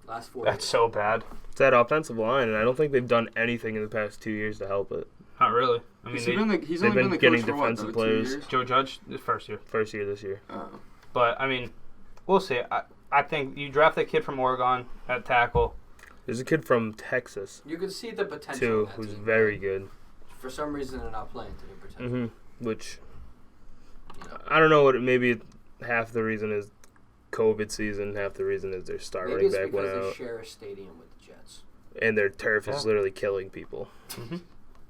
Last 4. That's so bad. It's that offensive line, and I don't think they've done anything in the past 2 years to help it. Not really. I mean, He's only they've been been the getting coach for what, defensive though, 2 players. years? Joe Judge, the first year. First year this year. Oh. But, I mean, we'll see. I think you draft that kid from Oregon at tackle. There's a kid from Texas You can see the potential too, in that who's team. very good. For some reason, they're not playing to their potential. Which You know. I don't know what. Maybe half the reason is COVID season. Half the reason is their star Maybe running it's back went because they out, share a stadium with the Jets. and their turf is Yeah. literally killing people.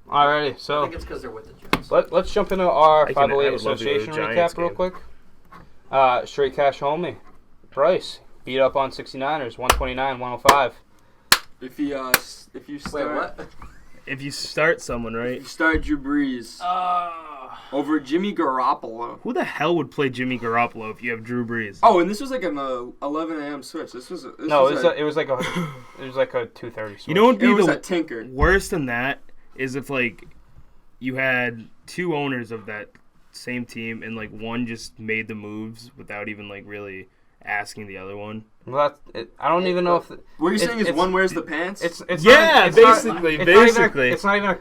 Alrighty, I so think it's because they're with the Jets. let's jump into our I 508 would love to go to Association the Giants recap real game. quick. Straight cash homie. Bryce beat up on 69ers, 129-105. If you Wait, start what? If you start someone right, you start Drew Brees over Jimmy Garoppolo. who the hell would play Jimmy Garoppolo if you have Drew Brees? Oh, and this was like an 11 a.m. switch. This was It was like a 2:30 switch. You know what would it be was the a tinker. worse than that is if like you had 2 owners of that same team and like one just made the moves without even like really asking the other one. Well, I don't even know if What you're saying is it's- one wears the pants? it's Yeah, not, it's not- basically, it's not even basically. it's not even a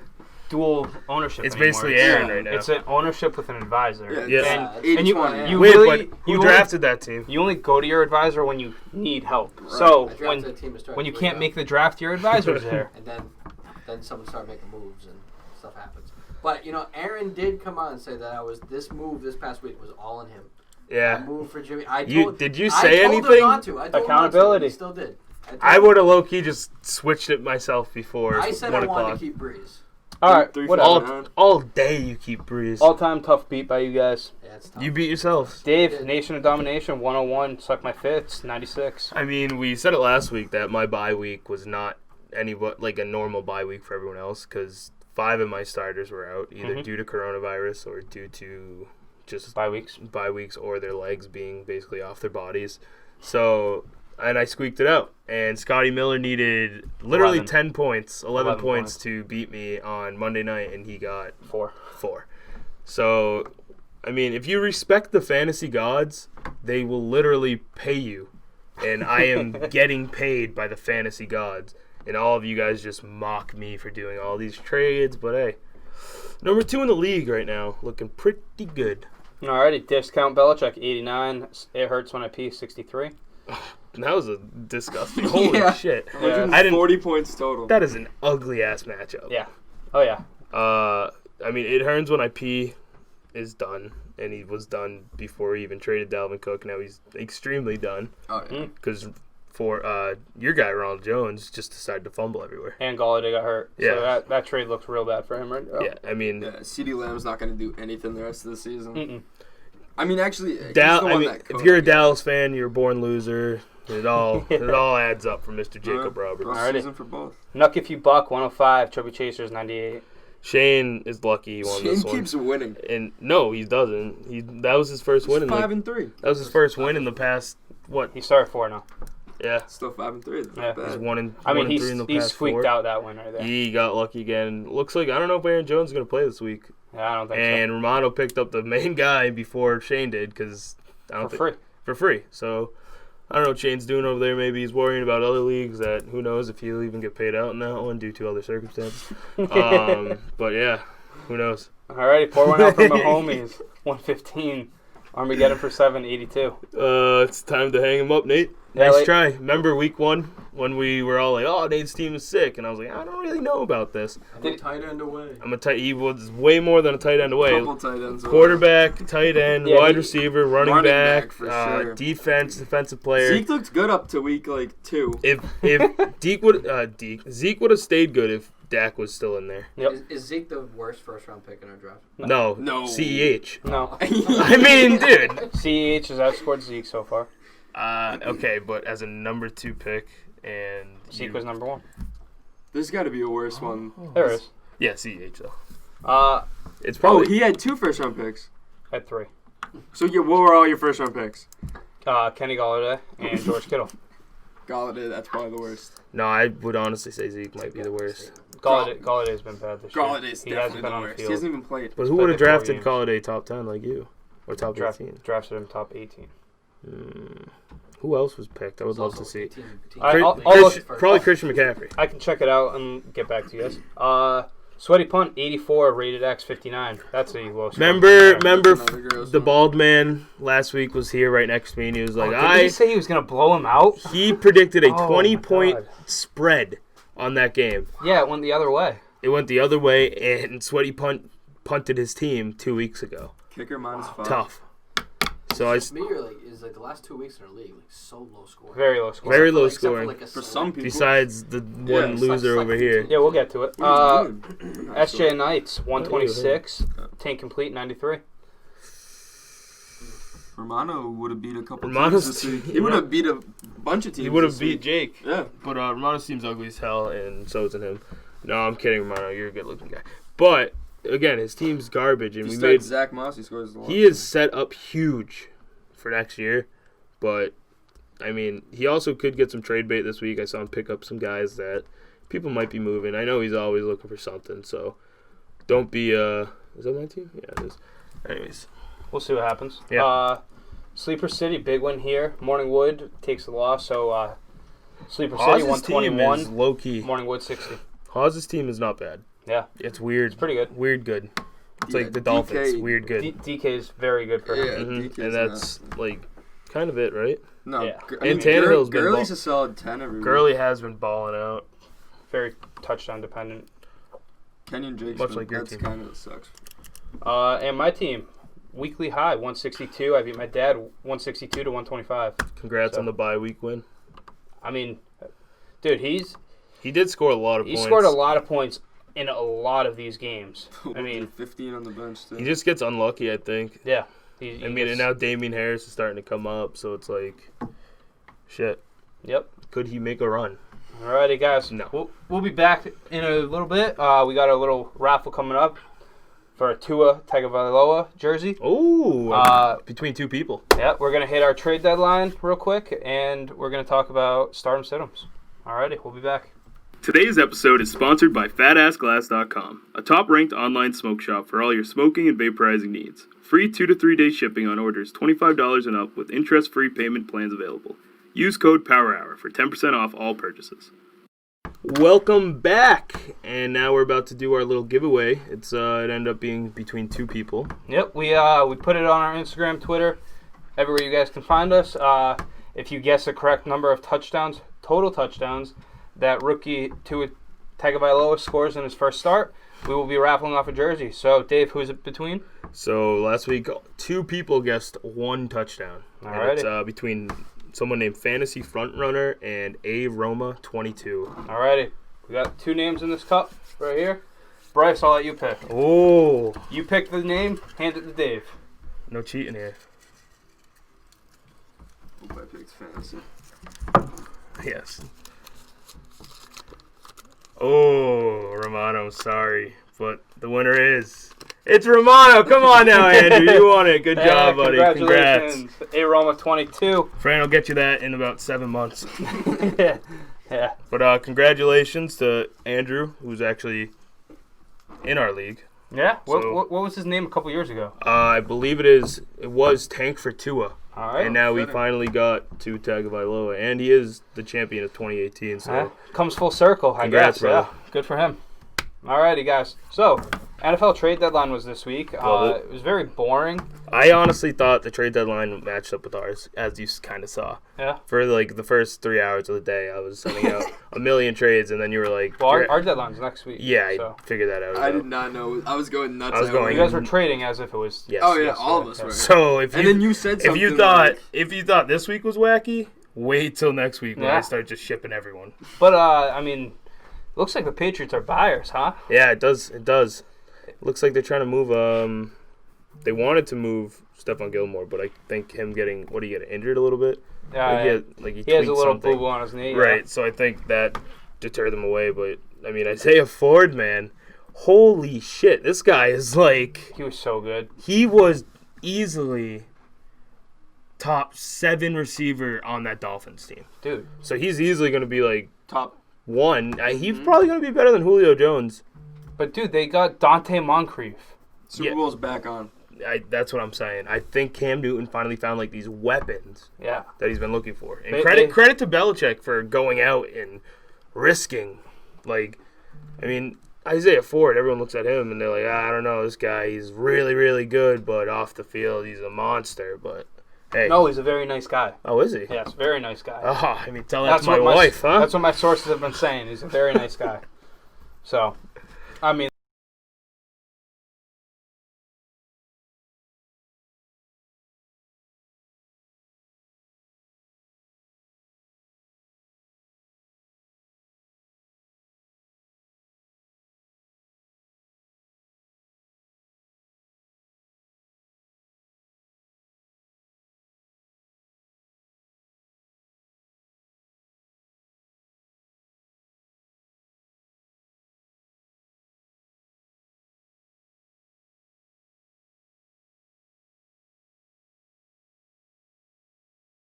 dual ownership. It's anymore. basically It's- Aaron right now. It's an ownership with an advisor. Yeah, Yeah. And, it's and you 80-20. you Wait, really but you who only- drafted that team? You only go to your advisor when you need help. So I drafted a when team to start when you to can't break make up. the draft, your advisor's there. And then someone started making moves and stuff happens. But Aaron did come out and say that this move this past week was all on him. Yeah. Move for Jimmy. Did you I say told anything? him not to. I told him not to, Accountability. but he still did. I would have low-key just switched it myself before I said 1 I wanted o'clock. to keep Breeze. All right, Three, whatever. All day you keep Breeze. All-time tough beat by you guys. Yeah, it's tough. You beat yourselves. Dave, Nation of Domination, 101. Suck my fits, 96. I mean, we said it last week that my bye week was not like a normal bye week for everyone else because 5 of my starters were out either due to coronavirus or due to just Bye weeks. or their legs being basically off their bodies. So, and I squeaked it out. And Scotty Miller needed literally 11. 10 points, 11 points points to beat me on Monday night, and he got 4. 4. So, I mean, if you respect the fantasy gods, they will literally pay you. And I am getting paid by the fantasy gods. And all of you guys just mock me for doing all these trades. But hey, number 2 in the league right now, looking pretty good. Alrighty, discount Belichick, 89. It hurts when I pee, 63. That was a disgusting. Holy Yeah. shit. Yeah. I didn't. 40 points total. That is an ugly ass matchup. Yeah. Oh, yeah. I mean, it hurts when I pee is done. And he was done before he even traded Dalvin Cook. Now he's extremely done. Oh, yeah. Because for your guy, Ronald Jones, just decided to fumble everywhere. And Galladay got hurt. Yeah. So that trade looks real bad for him right now. Yeah, I mean, Yeah, CeeDee Lamb's not going to do anything the rest of the season. Mm-mm. I mean, actually, he's the one that if Cook- you're a Dallas fan, you're a born loser. It all adds up for Mr. Jacob Rough Roberts. Alrighty. season for both. Nuck if you buck, 105. Chubby Chasers, 98. Shane is lucky he won Shane this one. keeps winning. And no, he doesn't. That was his first win in 5-3. that was his first win in the past He started 4 now. Yeah. Still 5-3. That's Yeah. not bad. He's 1 and I mean, 1 and 3 in the he past squeaked 4. out that win right there. He got lucky again. Looks like I don't know if Aaron Jones is going to play this week. Yeah, I don't think And Romano picked up the main guy before Shane did because I don't so. think For free. for free. So I don't know what Shane's doing over there. Maybe he's worrying about other leagues that who knows if he'll even get paid out in that one due to other circumstances. But yeah, who knows? Alrighty, pour one out for my homies. 115. Armageddon for 782. It's time to hang him up, Nate. Yeah, Nice like- try. Remember week 1 when we were all like, "Oh, Nate's team is sick," and I was like, "I don't really know about this." I'm a tight end away. He was way more than a tight end away. Couple tight ends. Quarterback, tight end, Yeah, wide he- receiver, running Running back, back for sure. defense, defensive player. Zeke looked good up to week 2. If Zeke would have stayed good if Dak was still in there. Yep. Is Zeke the worst first-round pick in our draft? No, No. CEH. No. I mean, dude. CEH has outscored Zeke so far. Okay, but as a number 2 pick, and Zeke was number 1. There's got to be a worse one. There is. yeah, CEH though. It's Oh, probably he had 2 first-round picks. At 3. So what were all your first-round picks? Kenny Galladay and George Kittle. Galladay, that's probably the worst. no. I would honestly say Zeke might be the worst. Galladay's been bad this year. Galladay's He definitely hasn't been the on the worst. He field. hasn't even played. But who Played would have like 4 drafted games. Galladay top 10 like you, or top 18? Drafted him top 18. Who else was picked? I would love to see. Probably Christian McCaffrey. I can check it out and get back to you guys. Sweaty Punt, 84, rated X, 59. That's a low score. Remember another gross the one. bald man last week was here right next to me, and he was like, Did he say he was going to blow him out? He predicted a Oh, 20-point my God. spread on that game. Yeah, it went the other way. It went the other way, and Sweaty punted his team 2 weeks ago. Kicker -5. Tough. So I Me, you're like, is like the last 2 weeks in our league like so low scoring. Very low score. Very low Except for, scoring. like, a For select- some people. besides the one it's loser like over here. Yeah, we'll get to it. Dude. SJ Knights, 126. Tank complete, 93. Romano would have beat a couple Romano's teams this week. team- He would have beat a bunch of teams. He would have this beat week. Jake. Yeah. But Romano's team's ugly as hell, and so isn't him. No, I'm kidding, Romano. You're a good-looking guy. But again, his team's garbage, and He we started made. Zach Moss. He scores a lot. He is set up huge for next year, but I mean, he also could get some trade bait this week. I saw him pick up some guys that people might be moving. I know he's always looking for something, so don't be. Is that my team? Yeah, it is. Anyways, We'll see what happens. Yeah. Sleeper City, big win here. Morningwood takes the loss, so Sleeper City, Hawes' team is 121. low key. Morningwood, 60. Hawes' team is not bad. Yeah, It's weird. it's pretty good. Weird good. It's Yeah, like the Dolphins. DK Weird good. DK is very good for him. Yeah, Mhm. DK's And that's like kind of it, right? No. Yeah. And Tannehill's been Gurley's a solid 10 every week. Gurley has been balling out. Very touchdown dependent. Kenyon Drake's Much been, like your that's team. kind of sucks. And my team, weekly high, 162. I beat my dad 162 to 125. Congrats on the bye week win. I mean, dude, he did score a lot of points. He scored a lot of points in a lot of these games. I mean, 15 on the bench too. He just gets unlucky, I think. Yeah. And now Damian Harris is starting to come up, so it's like, shit. Yep. Could he make a run? Alrighty, guys. No. We'll be back in a little bit. We got a little raffle coming up for a Tua Tagovailoa jersey. Ooh. Between two people. Yeah, we're going to hit our trade deadline real quick, and we're going to talk about stardom situms. Alrighty, we'll be back. Today's episode is sponsored by FatAssGlass.com, a top-ranked online smoke shop for all your smoking and vaporizing needs. Free 2 to 3 day shipping on orders $25 and up with interest-free payment plans available. Use code POWERHOUR for 10% off all purchases. Welcome back, and now we're about to do our little giveaway. It ended up being between two people. Yep, we put it on our Instagram, Twitter, everywhere you guys can find us. If you guess the correct number of touchdowns, total touchdowns, that rookie Tua Tagovailoa scores in his first start, we will be raffling off a jersey. So, Dave, who's it between? So, last week, two people guessed one touchdown. Alrighty. And it's between someone named Fantasy Frontrunner and A. Roma 22. Alrighty. We got two names in this cup right here. Bryce, I'll let you pick. Oh. You pick the name, hand it to Dave. No cheating here. Hope I picked Fantasy. Yes. Oh, Romano, sorry. But the winner is... It's Romano. Come on now, Andrew. You won it. Good job, buddy. Congrats. A Roma 22. Fran will get you that in about 7 months. Yeah. But congratulations to Andrew, who's actually in our league. Yeah? So, what was his name a couple years ago? I believe it was Tank for Tua. All right. And now we finally got Tua Tagovailoa, and he is the champion of 2018. So comes full circle, congrats, I guess. bro. Yeah, good for him. Alrighty, guys. So, NFL trade deadline was this week. It was very boring. I honestly thought the trade deadline matched up with ours, as you kind of saw. Yeah. For like the first 3 hours of the day, I was sending out a million trades, and then you were like, well, our deadline's next week. Yeah, so. I figured that out. I did not know. I was going nuts. You guys were trading as if it was. Yes. Oh yeah, all of us were. So then you said something. If you thought this week was wacky, wait till next week when I start just shipping everyone. But I mean, looks like the Patriots are buyers, huh? Yeah, it does. It does. Looks like they're trying to move. They wanted to move Stephon Gilmore, but I think him getting injured a little bit. Yeah, he has a little boo-boo on his knee. Right, yeah. so I think that deterred them away. But I mean, Isaiah Ford, man, holy shit, this guy is like. He was so good. He was easily top 7 receiver on that Dolphins team, dude. So he's easily going to be like top 1. He's probably going to be better than Julio Jones. But dude, they got Dante Moncrief. Super Bowl's back on. That's what I'm saying. I think Cam Newton finally found like these weapons that he's been looking for. And credit to Belichick for going out and risking. Like, I mean, Isaiah Ford, everyone looks at him and they're like, I don't know, this guy, he's really, really good, but off the field, he's a monster. But hey. No, he's a very nice guy. Oh, is he? Yes, very nice guy. Oh, I mean, tell that to my wife, huh? That's what my sources have been saying. He's a very nice guy. So, I mean.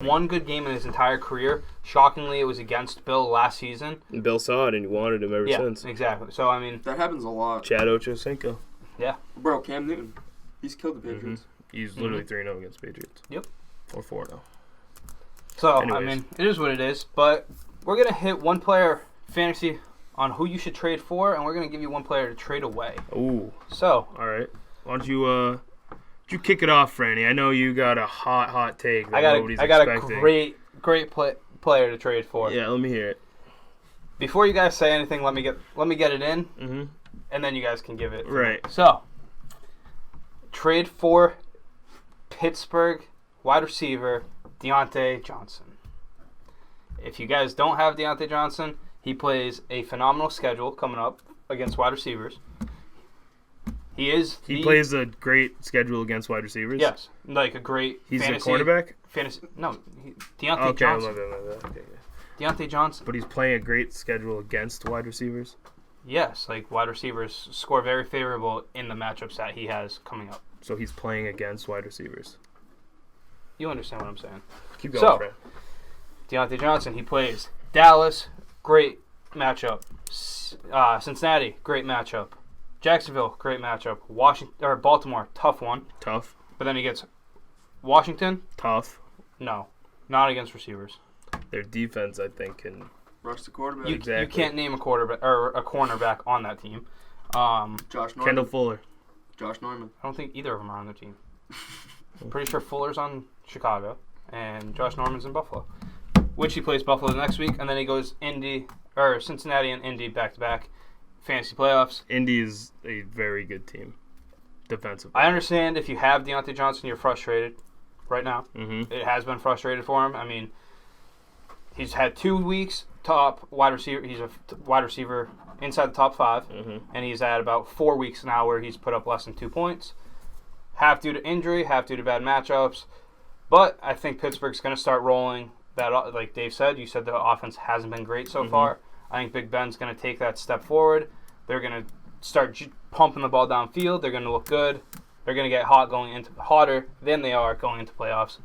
One good game in his entire career. Shockingly, it was against Bill last season. And Bill saw it and he wanted him ever since. Yeah, exactly. So, I mean... That happens a lot. Chad Ochocinco. Yeah. Bro, Cam Newton. He's killed the Patriots. Mm-hmm. He's literally 3-0 against Patriots. Yep. Or 4-0. So, anyways. I mean, it is what it is. But we're going to hit one player fantasy on who you should trade for, and we're going to give you one player to trade away. Ooh. So. All right. Why don't you kick it off, Franny? I know you got a hot take that nobody's expecting. I got a great player to trade for. Yeah, let me hear it. Before you guys say anything, let me get it in, and then you guys can give it. Right. So, trade for Pittsburgh wide receiver Deontay Johnson. If you guys don't have Deontay Johnson, he plays a phenomenal schedule coming up against wide receivers. He plays a great schedule against wide receivers? Yes, like a great He's fantasy. a quarterback? Deontay Johnson. Okay. Deontay Johnson. But he's playing a great schedule against wide receivers? Yes, like wide receivers score very favorable in the matchups that he has coming up. So he's playing against wide receivers. You understand what I'm saying. Keep going, So, Fred. Deontay Johnson, he plays Dallas, great matchup. Cincinnati, great matchup. Jacksonville, great matchup. Baltimore, tough one. Tough. But then he gets Washington. Tough. No, not against receivers. Their defense, I think, can Rush the quarterback. You can't name a quarterback or a cornerback on that team. Josh Norman. Kendall Fuller. Josh Norman. I don't think either of them are on their team. I'm pretty sure Fuller's on Chicago and Josh Norman's in Buffalo, which he plays Buffalo the next week, and then he goes Cincinnati and Indy back to back, fantasy playoffs. Indy is a very good team, defensively. I understand if you have Deontay Johnson, you're frustrated right now. Mm-hmm. It has been frustrated for him. I mean, he's had 2 weeks top wide receiver. He's a wide receiver inside the top 5, and he's at about 4 weeks now where he's put up less than 2 points. Half due to injury, half due to bad matchups. But I think Pittsburgh's going to start rolling. That, like Dave said, you said the offense hasn't been great so far. I think Big Ben's going to take that step forward. They're going to start pumping the ball downfield. They're going to look good. They're going to get hotter than they are going into playoffs.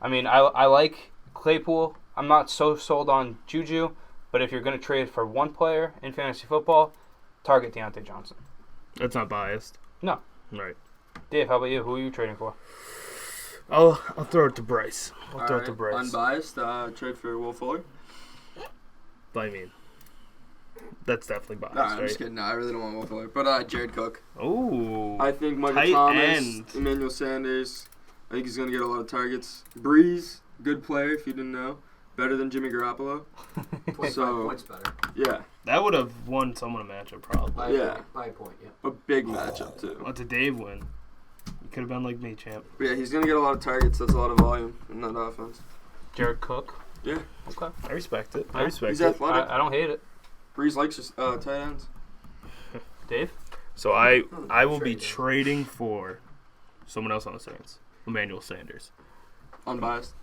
I mean, I like Claypool. I'm not so sold on Juju, but if you're going to trade for one player in fantasy football, target Deontay Johnson. That's not biased. No. Right. Dave, how about you? Who are you trading for? I'll throw it to Bryce. I'll throw it to Alright, Bryce. Unbiased. Trade for Will Fuller. I mean, that's definitely biased, Nah, I'm right? just kidding. No, I really don't want Will Fuller. But Jared Cook. Ooh. I think Michael Tight Thomas, end. Emmanuel Sanders. I think he's going to get a lot of targets. Breeze, good player if you didn't know. Better than Jimmy Garoppolo. 25 points better. Yeah. That would have won someone a matchup, probably. By a point, yeah. A big matchup, too. What's a Dave win? You could have been like me, champ. But yeah, he's going to get a lot of targets. That's a lot of volume in that offense. Jared Cook. Yeah. Okay. I respect it. Yeah. I respect He's it. athletic. I don't hate it. Breeze likes his tight ends. Dave? So I will be trading for someone else on the Saints. Emmanuel Sanders. Unbiased.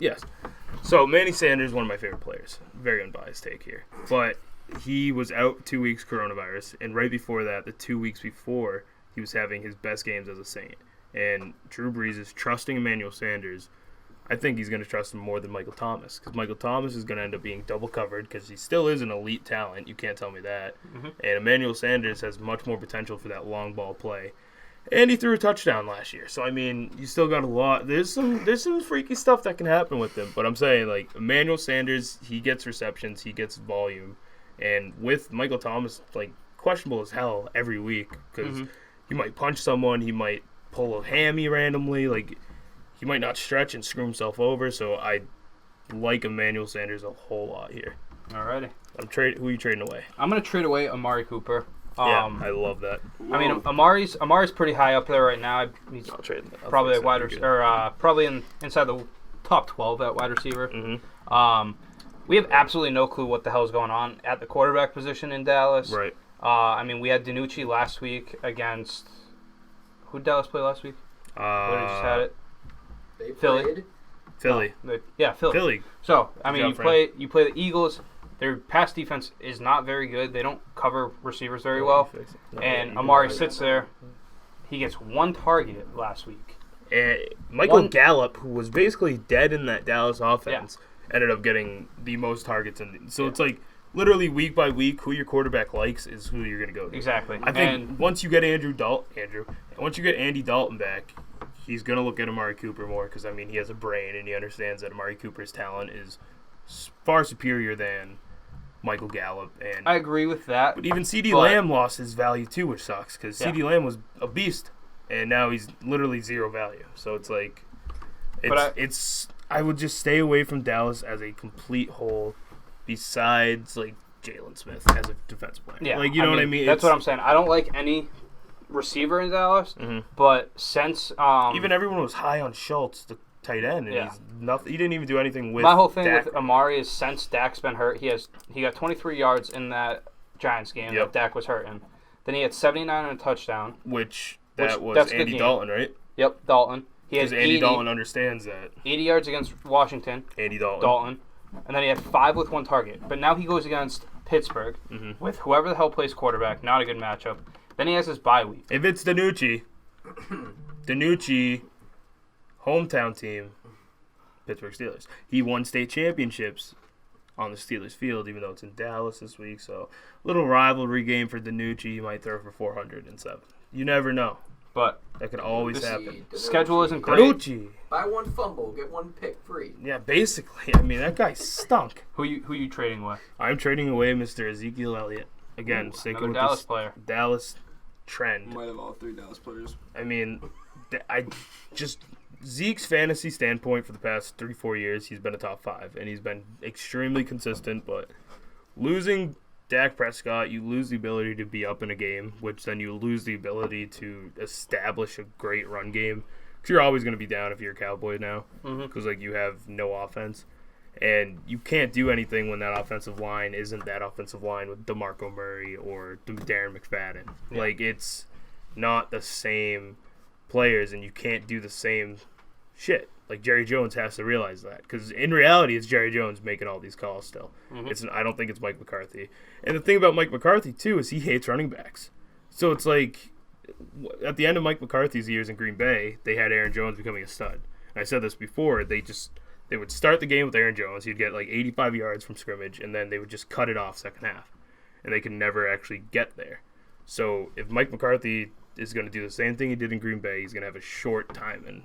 Yes. So Manny Sanders, one of my favorite players. Very unbiased take here. But he was out 2 weeks coronavirus, and right before that, the 2 weeks before, he was having his best games as a Saint. And Drew Brees is trusting Emmanuel Sanders. I think he's going to trust him more than Michael Thomas, because Michael Thomas is going to end up being double covered because he still is an elite talent. You can't tell me that. And Emmanuel Sanders has much more potential for that long ball play. And he threw a touchdown last year. So, I mean, you still got a lot. There's some freaky stuff that can happen with him. But I'm saying, like, Emmanuel Sanders, he gets receptions, he gets volume. And with Michael Thomas, like, questionable as hell every week because he might punch someone, he might pull a hammy randomly, like, he might not stretch and screw himself over. So I like Emmanuel Sanders a whole lot here. Alrighty. Who are you trading away? I'm going to trade away Amari Cooper. Yeah, I love that. I mean, Amari's pretty high up there right now. He's I'll trade. probably at wide receiver, probably inside the top 12 at wide receiver. We have absolutely no clue what the hell is going on at the quarterback position in Dallas. Right. I mean, we had DiNucci last week against who did Dallas play last week? What just had it? They Philly. played. Philly. Yeah, Philly. So I mean, Good job, you play the Eagles. Their pass defense is not very good. They don't cover receivers very well. And Amari sits there. He gets one target last week. And Michael Gallup, who was basically dead in that Dallas offense, ended up getting the most targets. So it's like literally week by week, who your quarterback likes is who you're going to go to. Exactly. I think once you get once you get Andy Dalton back, he's going to look at Amari Cooper more because, I mean, he has a brain and he understands that Amari Cooper's talent is far superior than Michael Gallup. And I agree with that. But even CeeDee Lamb lost his value too, which sucks because CeeDee Lamb was a beast, and now he's literally zero value. So it's like, I would just stay away from Dallas as a complete whole, besides like Jalen Smith as a defensive player. Yeah, like you know what I mean. That's what I'm saying. I don't like any receiver in Dallas, Mhm. but since Even everyone was high on Schultz, the tight end, and Yeah. he's nothing. He didn't even do anything with my whole thing Dak. with Amari is since Dak's been hurt, he got 23 yards in that Giants game Yep. that Dak was hurt in. Then he had 79 and a touchdown. Which Which- was that's a good Andy game. Dalton, right? Yep, Dalton. He had Because Andy 80, Dalton understands that. 80 yards against Washington. Andy Dalton. Dalton. And then he had 5 with 1 target. But now he goes against Pittsburgh Mhm. with whoever the hell plays quarterback. Not a good matchup. Then he has his bye week. If it's Danucci, hometown team, Pittsburgh Steelers. He won state championships on the Steelers field, even though it's in Dallas this week. So, little rivalry game for Danucci. He might throw for 407. You never know. But That could always This- happen. schedule isn't great. Danucci. Buy one fumble, get one pick free. Yeah, basically. I mean, that guy stunk. Who you trading with? I'm trading away Mr. Ezekiel Elliott. Again, sticking Another with Dallas this player. Dallas trend. Might have all 3 Dallas players. I mean, I just Zeke's fantasy standpoint for the past 3-4 years, he's been a top 5, and he's been extremely consistent. But losing Dak Prescott, you lose the ability to be up in a game, which then you lose the ability to establish a great run game. Because you're always going to be down if you're a Cowboy now, because like you have no offense, and you can't do anything when that offensive line isn't that offensive line with DeMarco Murray or Darren McFadden. Yeah. Like it's not the same players, and you can't do the same shit. Like Jerry Jones has to realize that, because in reality, it's Jerry Jones making all these calls still. I don't think it's Mike McCarthy. And the thing about Mike McCarthy too is he hates running backs. So it's like at the end of Mike McCarthy's years in Green Bay, they had Aaron Jones becoming a stud. And I said this before. They would start the game with Aaron Jones. He'd get like 85 yards from scrimmage, and then they would just cut it off second half, and they could never actually get there. So if Mike McCarthy is going to do the same thing he did in Green Bay, he's going to have a short time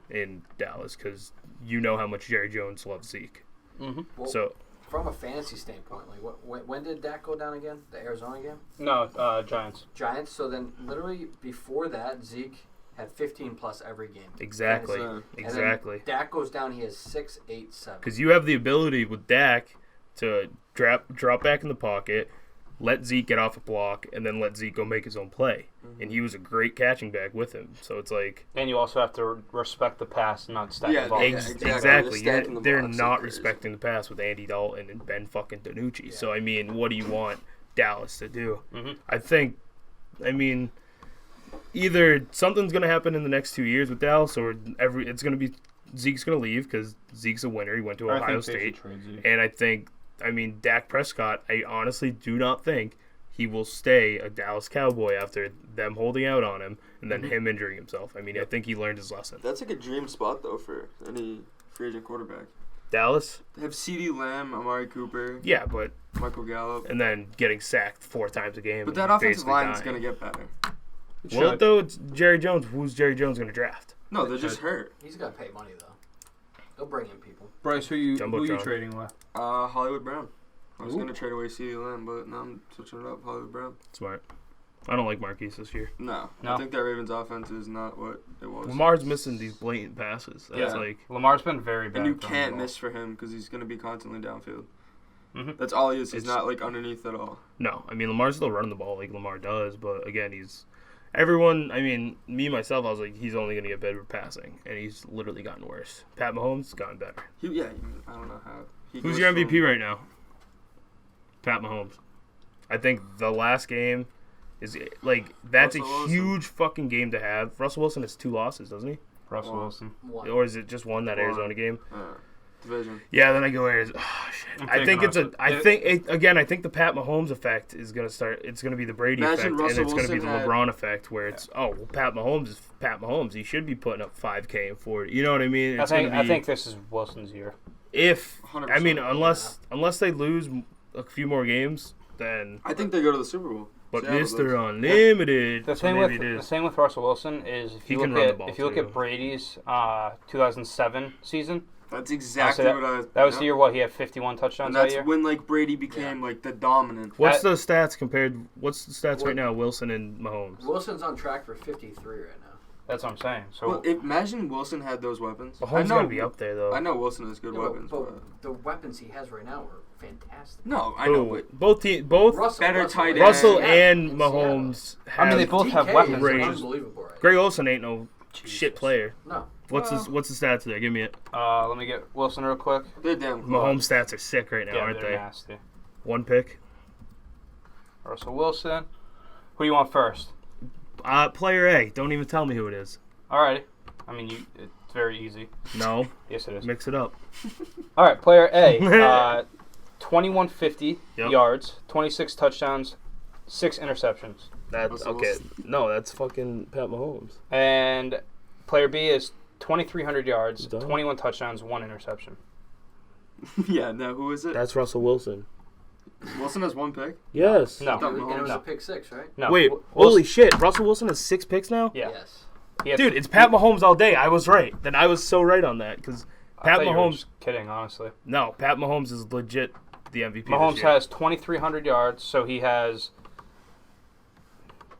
in Dallas, because you know how much Jerry Jones loves Zeke. Well, So from a fantasy standpoint, like when did Dak go down again? The Arizona game? No, Giants. Giants. So then, literally before that, Zeke had 15+ every game. exactly, Fantasy. And then exactly. Dak goes down. He has 6, 8, 7. Because you have the ability with Dak to drop back in the pocket, let Zeke get off a block, and then let Zeke go make his own play. And he was a great catching back with him. So it's like And you also have to respect the pass and not stack Yeah, the ball. yeah, exactly. exactly. Stacking the They're box not like respecting the pass with Andy Dalton and Ben fucking Danucci. So I mean, what do you want Dallas to do? I mean, either something's gonna happen in the next 2 years with Dallas, or it's gonna be Zeke's gonna leave because Zeke's a winner. He went to Ohio State, and I mean, Dak Prescott, I honestly do not think he will stay a Dallas Cowboy after them holding out on him and then him injuring himself. I mean, I think he learned his lesson. That's like a dream spot, though, for any free agent quarterback. Dallas? Have CeeDee Lamb, Amari Cooper, Yeah, but Michael Gallup. and then getting sacked 4 times a game. But and that offensive basically line is dying. going to get better. Well, though, it's Jerry Jones. Who's Jerry Jones going to draft? No, they're just hurt. He's gonna pay money though. They'll bring in people. Bryce, who you Jumbotron. trading with? Hollywood Brown. I was Ooh. going to trade away CeeDee Lamb, but now I'm switching it up. Hollywood Brown. Smart. I don't like Marquise this year. No. No. I think that Ravens offense is not what it was. Lamar's missing these blatant passes. That's Yeah. like Lamar's been very bad. And you throwing the can't ball. miss for him because he's going to be constantly downfield. Mhm. That's all he is. He's It's- not like underneath at all. no. I mean, Lamar's still running the ball like Lamar does, but again, everyone. I mean, me myself, I was like, he's only going to get better at passing, and he's literally gotten worse. Pat Mahomes gotten better. I don't know how. He Who's goes your MVP from- right now? Pat Mahomes. I think the last game is like that's Russell a Wilson. huge fucking game to have. Russell Wilson has 2 losses, doesn't he? Russell Well, Wilson. One. Or is it just one that One. Arizona game? Division. Yeah, then I go Arizona. Oh shit! I'm I think taking it's a. Russell. I think again. I think the Pat Mahomes effect is gonna start. It's gonna be the Brady Imagine effect, Russell and it's gonna be Wilson the had- LeBron effect, where it's Pat Mahomes is Pat Mahomes. He should be putting up 5K and 40. You know what I mean? It's gonna be, I think this is Wilson's year. if 100%. I mean unless they lose a few more games, then. I think they go to the Super Bowl. But Seattle Mr. does. Unlimited. The so thing maybe with it the is. thing with Russell Wilson is if He you can look run the at ball, if you look too. at Brady's 2007 season, That's exactly that- what I. that was yep. the year what he had 51 touchdowns And that that's year. when like Brady became like the dominant. What's the stats compared? What's the stats What- right now? Wilson and Mahomes. Wilson's on track for 53 right now. That's what I'm saying. So Well, imagine Wilson had those weapons. Mahomes gotta be up there though. I know Wilson has good Yeah, weapons, but but the weapons he has right now are fantastic. No, I know, Who? but Both better tight end. Russell Yeah, and in Mahomes. I mean, they have- both have DK weapons. is Range. unbelievable right Greg Olsen ain't no Jesus. shit player. No. What's the stats there? Give me it. Let me get Wilson real quick. they're damn close. Mahomes stats are sick right now, Yeah, aren't they're they? nasty. One pick. Russell Wilson. Who do you want first? Player A. Don't even tell me who it is. Alrighty. I mean, it's very easy. No. Yes, it is. Mix it up. All right, player A. 2150 Yep. yards, 26 touchdowns, 6 interceptions. That's Russell okay. Wilson. No, that's fucking Pat Mahomes. And player B is 2300 yards, Dumb. 21 touchdowns, 1 interception. Yeah, no, who is it? That's Russell Wilson. Wilson has 1 pick. Yes. No. thought And it was No. a pick 6, right? No. Wait. Wilson- Holy shit. Russell Wilson has 6 picks now? Yeah. Yes. He had- Dude, it's Pat Mahomes all day. I was right. Then I was so right on that because I Pat thought you were Mahomes. just kidding, honestly. No, Pat Mahomes is legit the MVP. Mahomes this year. has 2300 yards, so he has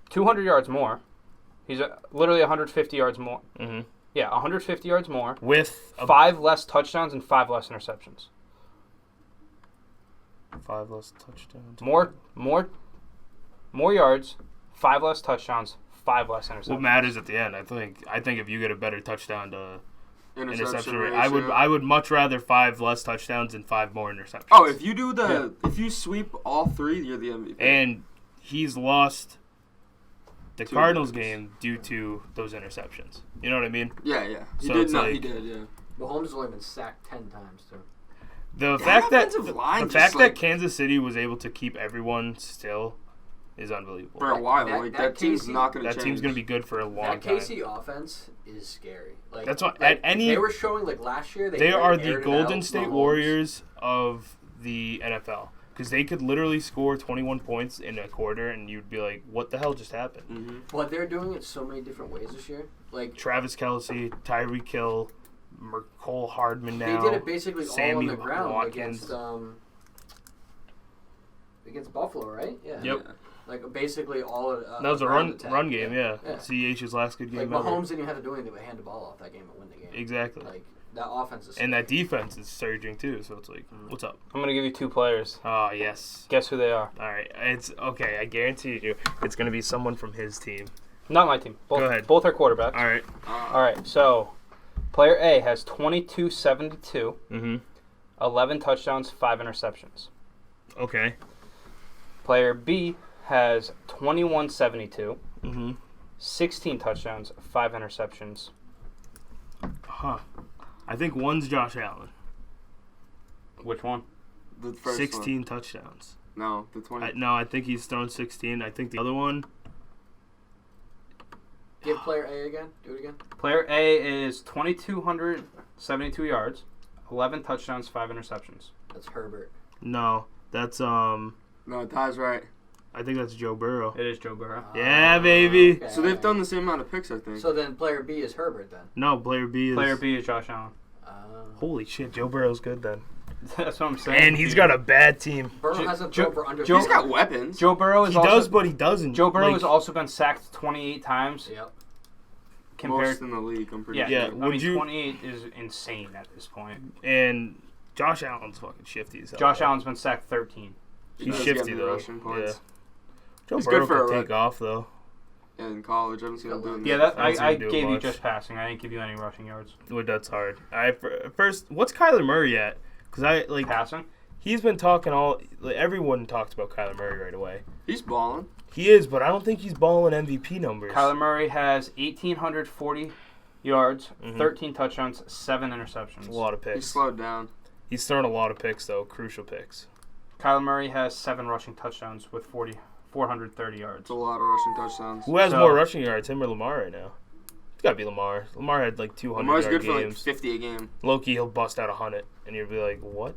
200 yards more. He's literally 150 yards more. Mhm. Yeah, 150 yards more. with a 5 less touchdowns and 5 less interceptions. 5 less touchdowns. More yards, 5 less touchdowns, 5 less interceptions. What matters at the end? I think if you get a better touchdown to interception rate, ratio. I would much rather 5 less touchdowns and 5 more interceptions. Oh, if you do if you sweep all 3, you're the MVP. And he's lost the 2 Cardinals games. game due to those interceptions. You know what I mean? Yeah. He So did it's not. He like- did, yeah. Mahomes has only been sacked 10 times, too. The That fact that offensive line the just, fact like- that Kansas City was able to keep everyone still is unbelievable. For a while, That that team's Casey- not going to That change. team's gonna be good for a long That time. KC offense is scary. Like, That's what- like, at any- they were showing, like, last year. They aired- are the aired it Golden out, State Mahomes. Warriors of the NFL because they could literally score 21 points in a quarter, and you'd be like, "What the hell just happened?" Mm-hmm. But they're doing it so many different ways this year. Like, Travis Kelce, Tyreek Hill, Cole Hardman now. they did it basically all Sammy on the ground Watkins. against Buffalo, right? Yeah. Yep. Like, basically all of That was a ground run attack. game, yeah. Yeah. CH's last good Like, game ever. Mahomes didn't even have to do anything but hand the ball off that game and win the game. Exactly. Like, that offense is And that defense is surging too, so it's like, what's up? I'm going to give you 2 players. Oh, yes. Guess who they are? All right. It's okay. I guarantee you it's going to be someone from his team. Not my team. Both, Go ahead. Both are quarterbacks. All right. All right, so player A has 2272, Mm-hmm. 11 touchdowns, 5 interceptions. Okay. Player B has 2172, Mm-hmm. 16 touchdowns, 5 interceptions. Huh. I think one's Josh Allen. Which one? The first 16 touchdowns. One. No, the 20. No, I think he's thrown 16. I think the other one. Give player A again. Do it again. Player A is 2272 yards, 11 touchdowns, 5 interceptions. That's Herbert. No, that's No, Ty's right. I think that's Joe Burrow. It is Joe Burrow. Yeah, baby. Okay. So they've done the same amount of picks, I think. So then player B is Herbert then. No, player B is. Player B is Josh Allen. Holy shit, Joe Burrow's good then. That's what I'm saying. And he's got a bad team. Burrow Jo- hasn't Jo- thrown for under. Jo- He's got weapons. Joe Burrow is He also does, but he doesn't. Joe Burrow Like, has also been sacked 28 times Yep. compared. Most in the league, I'm pretty Yeah, Yeah, I would mean you- 28 is insane at this point. And Josh Allen's fucking shifty as hell. Josh Allen's been sacked 13. He's does shifty get me though. rushing points. Yeah. Joe He's Burrow good for could a take off though. In college, I haven't seen him doing Yeah, that. that I don't see I him doing gave you much. just passing. I didn't give you any rushing yards. Well, that's hard. First, what's Kyler Murray at? Because I like Passing? he's been talking all. Like, everyone talks about Kyler Murray right away. He's balling. He is, but I don't think he's balling MVP numbers. Kyler Murray has 1,840 yards, Mhm. 13 touchdowns, 7 interceptions. It's a lot of He's picks. slowed down. He's thrown a lot of picks though, crucial picks. Kyler Murray has 7 rushing touchdowns with 430 yards. It's a lot of rushing touchdowns. Who has So- more rushing yards, him or Lamar right now? It's got to be Lamar. Lamar had like 200 Lamar's yard good for like games. 50 a game. Loki, he'll bust out 100, and you'll be like, what?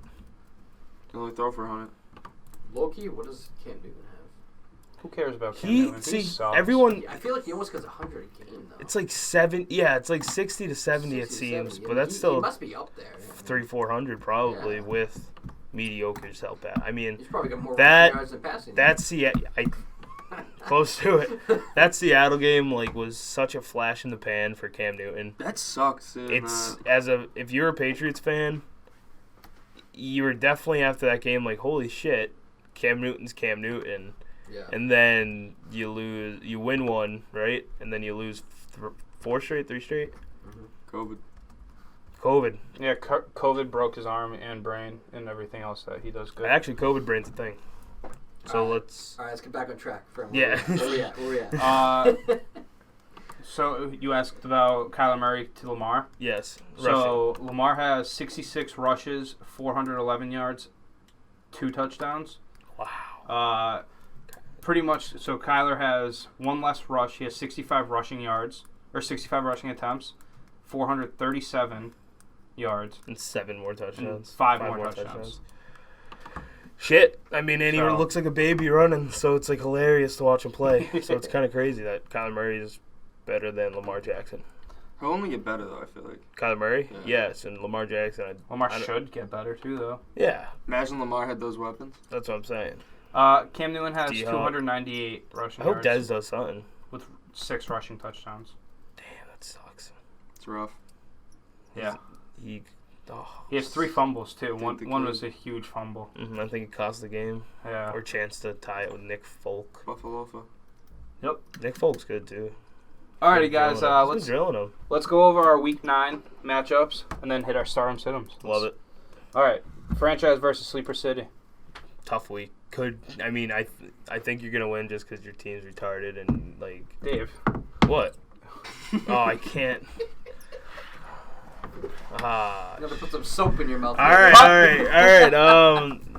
He only throw for 100. Loki, what does Cam Newton have? Who cares about Cam He Newton? see sucks. everyone. I feel like he almost gets 100 a game though. It's like 7. Yeah, it's like 60 to 70 it 60, seems, 70. but I mean, that's he still must be up there. 300-400 probably Yeah. with mediocre's help out. I mean, He's probably got more That- rushing yards than passing. that's close to it. That Seattle game like was such a flash in the pan for Cam Newton. That sucks. It's if you're a Patriots fan, you were definitely after that game like, holy shit, Cam Newton's Cam Newton. Yeah. And then you win one, right? And then you lose 3 straight. COVID. Yeah, COVID broke his arm and brain and everything else that he does good. Actually, COVID brain's a thing. So let's get back on track. Yeah. Where we at? So you asked about Kyler Murray to Lamar. Yes. So Lamar has 66 rushes, 411 yards, 2 touchdowns. Wow. Pretty much. So Kyler has 1 less rush. He has 65 rushing yards or 65 rushing attempts, 437 yards, And 7 more touchdowns. 5 more touchdowns. Shit. I mean, and he So- looks like a baby running, so it's like hilarious to watch him play. So it's kind of crazy that Kyler Murray is better than Lamar Jackson. He'll only get better, though, I feel like. Kyler Murray? Yeah. Yes, and Lamar Jackson. Lamar should get better too, though. Yeah, Imagine Lamar had those weapons. that's what I'm saying. Cam Newton has D-Hop. 298 rushing I hope yards Dez does something. with 6 rushing touchdowns. Damn, that sucks. It's rough. Yeah. He He has 3 fumbles too. think One they one could. was a huge fumble. I think it cost the game. Yeah. Or chance to tie it with Nick Folk. Buffalo. Nick Folk's good too. Alrighty, guys. He's been drilling him. Let's go over our Week 9 matchups and then hit our start 'em sit 'ems. Love it. All right, franchise versus sleeper city. Tough week. I think you're gonna win just because your team's retarded and like Dave. what? Oh, I can't. You gotta put some soap in your mouth. All right.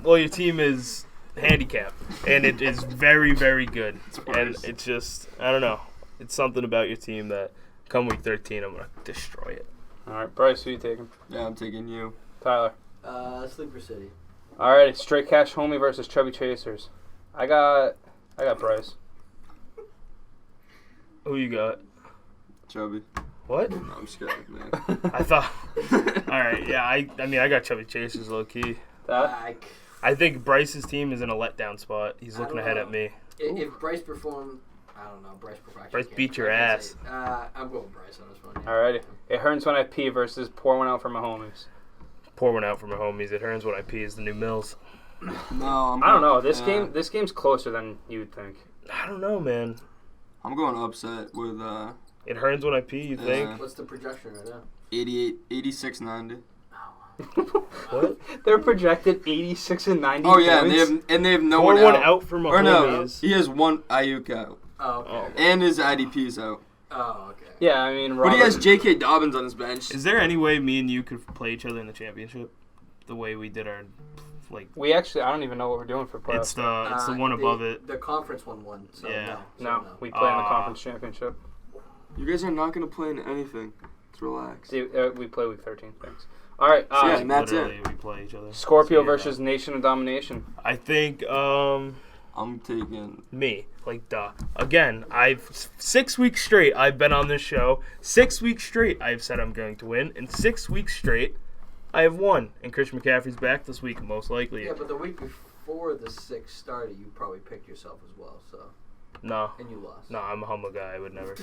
Well, your team is handicapped, and it is very, very good. And it's just, I don't know. It's something about your team that come week 13, I'm gonna destroy it. All right, Bryce, who you taking? Yeah, I'm taking you. Tyler. Sleeper City. Alrighty, straight cash homie versus chubby chasers. I got Bryce. Who you got? Chubby. What? No, I'm just kidding, man. I thought. All right. Yeah. I mean, I got Chubby Chasers low key. That? I think Bryce's team is in a letdown spot. He's I looking don't ahead know. at me. If Bryce performed, I don't know. Bryce beat your ass. I'm going with Bryce on this one. Yeah. Alrighty. It hurts when I pee versus pour one out for my homies. Pour one out for my homies. It hurts when I pee is the new Mills. No, I don't know. This game's closer than you'd think. I don't know, man. I'm going upset with It hurts when I pee, you think? What's the projection right now? 86-90. What? They're projected 86 and 90 Oh yeah, points. and they have no Pour one one out. out for my Or no, homies. he has one Ayuk out, Oh, okay. and his IDP's out. Oh, okay. Yeah, I mean, But Robert, he has J.K. Dobbins on his bench. Is there any way me and you could play each other in the championship? The way we did our, like, we actually, I don't even know what we're doing for playoffs. it's the one above it. The conference won. So Yeah. No, we play in the conference championship. You guys are not going to play in anything. Let's relax. See, we play week 13. Thanks. All right. Yeah, and that's Literally, it. we play each other. Scorpio So, yeah. versus Nation of Domination. I think I'm taking. me, like, duh. Again, 6 weeks straight I've been on this show. 6 weeks straight I've said I'm going to win, and 6 weeks straight I have won. And Christian McCaffrey's back this week, most likely. Yeah, but the week before the 6 started, you probably picked yourself as well. So. No. And you lost. No, I'm a humble guy. I would never.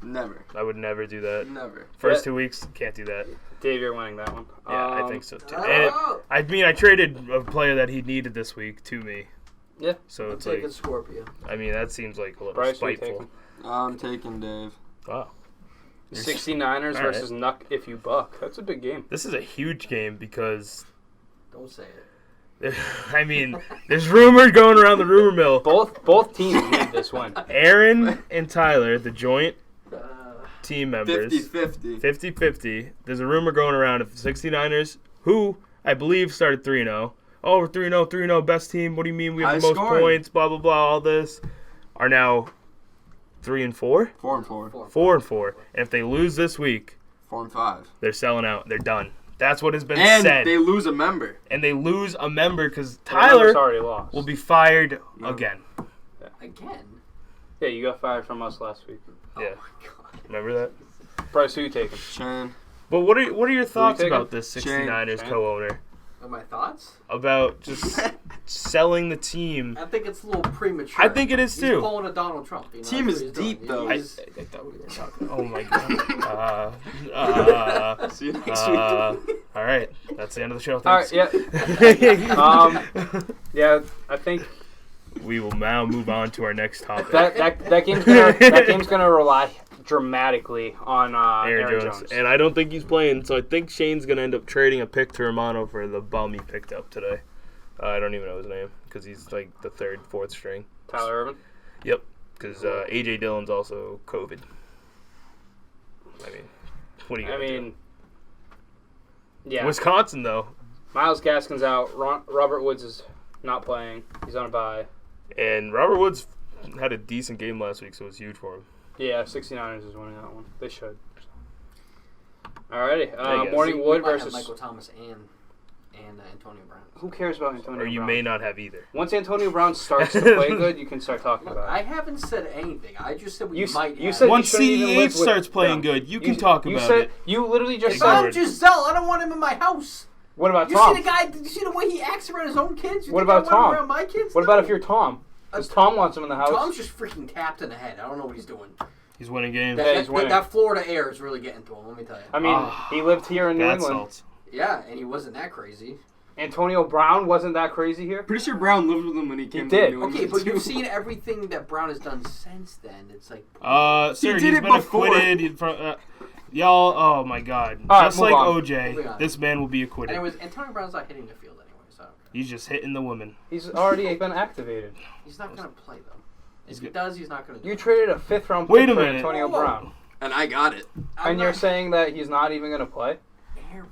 Never. I would never do that. Never. First 2 weeks, can't do that. Dave, you're winning that one. Yeah, I think so too. Oh! And I traded a player that he needed this week to me. Yeah. So I'm it's taking like, Scorpio. I mean, that seems like a little Bryce, who you spiteful. taking? I'm taking Dave. Wow. 69ers All right. versus Nuck if you buck. That's a big game. This is a huge game because, Don't say it. I mean, there's rumors going around the rumor mill. Both teams need this win. Aaron and Tyler, the joint team members, 50-50. 50-50. There's a rumor going around of the 69ers, who I believe started 3-0. Oh, we're 3-0, 3-0, best team. What do you mean we have High the most scoring. points, blah, blah, blah, all this. Are now 3-4? 4-4. 4-4. And if they lose this week, 4-5. they're selling out. They're done. That's what has been And said. they lose a member. And they lose a member because Tyler's Tyler already lost. will be fired No. again. Again? Yeah, you got fired from us last week. Yeah. Oh my god. Remember that? Bryce, who you taking? Shane. But what are your thoughts taking? about this 69ers Shane. co-owner? My thoughts? about just selling the team. I think it's a little premature. I think it is He's too. pulling a Donald Trump. You know, Team that's is what he's deep, doing. though. I He's- thought we were talking. Oh my god. See you next week. All right, that's the end of the show. All right, Thanks. yeah. Yeah, I think We will now move on to our next topic. that game's gonna rely dramatically on Aaron Jones. And I don't think he's playing, so I think Shane's gonna end up trading a pick to Romano for the bum he picked up today. I don't even know his name because he's like the third, fourth string. Tyler Irvin. Yep, because AJ Dillon's also COVID. I mean, what do you? Yeah. Wisconsin though, Myles Gaskin's out. Robert Woods is not playing. He's on a bye. and Robert Woods had a decent game last week, so it was huge for him. Yeah, 69ers is winning that one. They should. Alrighty. guess. Morning Wood might have versus. Michael Thomas and Antonio Brown. Who cares about Antonio Or you Brown? may not have either. Once Antonio Brown starts to play good, you can start talking Look, about I it. haven't said anything. I just said we You might. you have. said Once you shouldn't even CEH live with starts playing Brown. good, you can talk you about said, it. You literally just If said. I'm Giselle, I don't want him in my house. What about You Tom? see the guy? You see the way he acts around his own kids? You What think about I want him Tom? around my kids? What about No. if you're Tom? Because Tom wants him in the house. Tom's just freaking tapped in the head. I don't know what he's doing. He's winning games. Yeah, he's winning. That Florida air is really getting to him. Let me tell you. I mean, he lived here in New Bad England. salt. Yeah, and he wasn't that crazy. Antonio Brown wasn't that crazy here. Pretty sure Brown lived with him when he came did. to New Okay, England, but you've too. seen everything that Brown has done since then. It's like, Sir, did he's it been before. acquitted. Y'all, oh my God. All right, Just move like on. OJ, Moving on. this man will be acquitted. anyways, Antonio Brown's not hitting the field anyway, so He's just hitting the women. He's already been activated. he's not gonna play though. If he good. does, he's not gonna. Do You it. traded a 5th-round Wait pick a for minute. Antonio Whoa. Brown, And I got it. I'm and you're not- saying that he's not even going to play? Aaron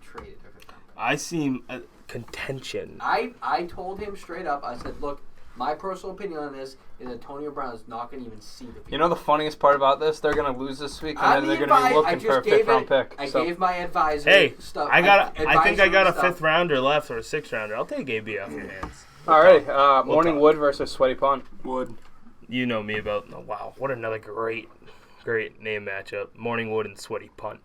traded a fifth round pick. I see contention. I told him straight up. I said, look, my personal opinion on this is Antonio Brown is not going to even see the field. You know the funniest part about this? They're going to lose this week, and I'm then they're the going to be advi- I looking for a just gave 5th-round it- pick. I So- gave my advisor Hey, stuff. I think I got a advisory 5th stuff. rounder left or a 6th rounder. I'll take AB off your hands. All right, Morning talk. Wood versus Sweaty Punt. Would. You know me about. Oh, wow, what another great name matchup. Morning Wood and Sweaty Punt.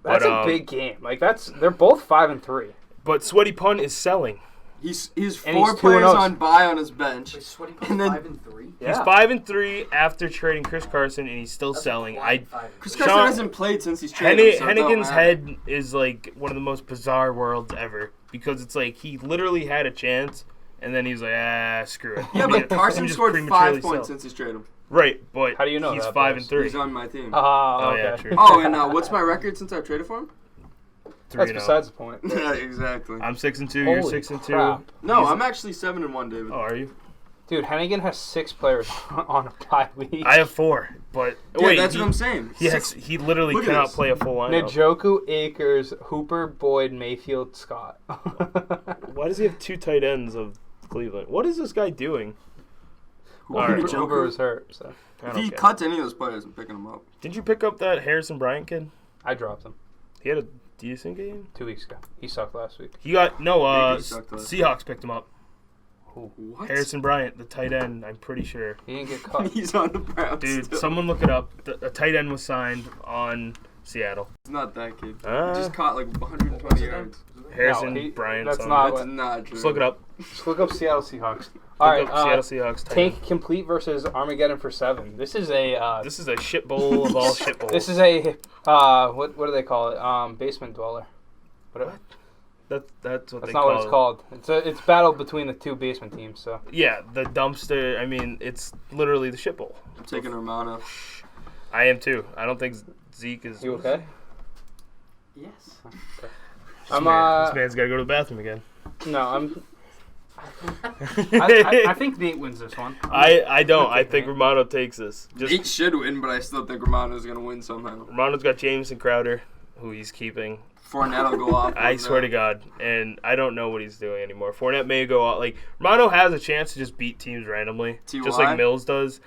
That's But, a big game. Like they're both 5-3. But Sweaty Punt is selling. He's And 4 he's players 2-0. on bye on his bench. Wait, Sweaty And then- 5-3. Yeah. He's 5-3 after trading Chris Carson, and he's still That's a selling. quiet 5-3. Chris Sean- Carson hasn't played since he's traded. him, so it don't Hennigan's matter. head is like one of the most bizarre worlds ever because it's like he literally had a chance, and then he's like, screw it. Yeah, Let me but Carson just scored prematurely 5 points sell. since he's traded him. Right, but How do you know he's that, 5-3. He's on my team. Oh, Okay. yeah, true. Oh, and what's my record since I've traded for him? That's 3-0. besides the point. Yeah, exactly. I'm 6-2. You're Holy 6-2. crap. No, I'm actually 7-1, David. Oh, are you? Dude, Hennigan has 6 players on a bye week. I have 4, but Yeah, wait, that's what I'm saying. he literally Look at cannot this. play a full lineup. Njoku, Akers, Hooper, Boyd, Mayfield, Scott. Why does he have 2 tight ends of Cleveland? What is this guy doing? Who All right. Joker? Hooper was hurt, so I If don't he care. cuts any of those players, I'm picking them up. Didn't you pick up that Harrison Bryant kid? I dropped him He had a decent game. 2 weeks ago. He sucked last week. He got Maybe he sucked last Seahawks picked him up. What? Harrison Bryant, the tight end. I'm pretty sure. He didn't get cut. He's on the Browns. Dude, still. someone look it up. A tight end was signed on Seattle. It's not that kid. Uh, He just caught like 120 What's his name? yards. Harrison No, Bryant. that's something. not- That's not true. Just look it up. Just look up Seattle Seahawks. All right, Look up Seattle Seahawks. Tight Tank end. Complete versus Armageddon for 7. This is a This is a shit bowl of all shit bowls. this is a what do they call it? Basement dweller. What? That's what That's they not call what it's it. called. It's battle between the 2 basement teams. So Yeah, the dumpster. I mean, it's literally the shit bowl. I'm taking Romano. I am too. I don't think Zeke is. you okay? Yes. This I'm man's got to go to the bathroom again. no, I'm. I think Nate wins this one. I don't. I think Romano takes this. Nate should win, but I still think Romano's going to win somehow. Romano's got Jameson Crowder, who he's keeping. Fournette will go off. I swear to God, and I don't know what he's doing anymore. Fournette may go out. Like Romano has a chance to just beat teams randomly, just Ty? like Mills does.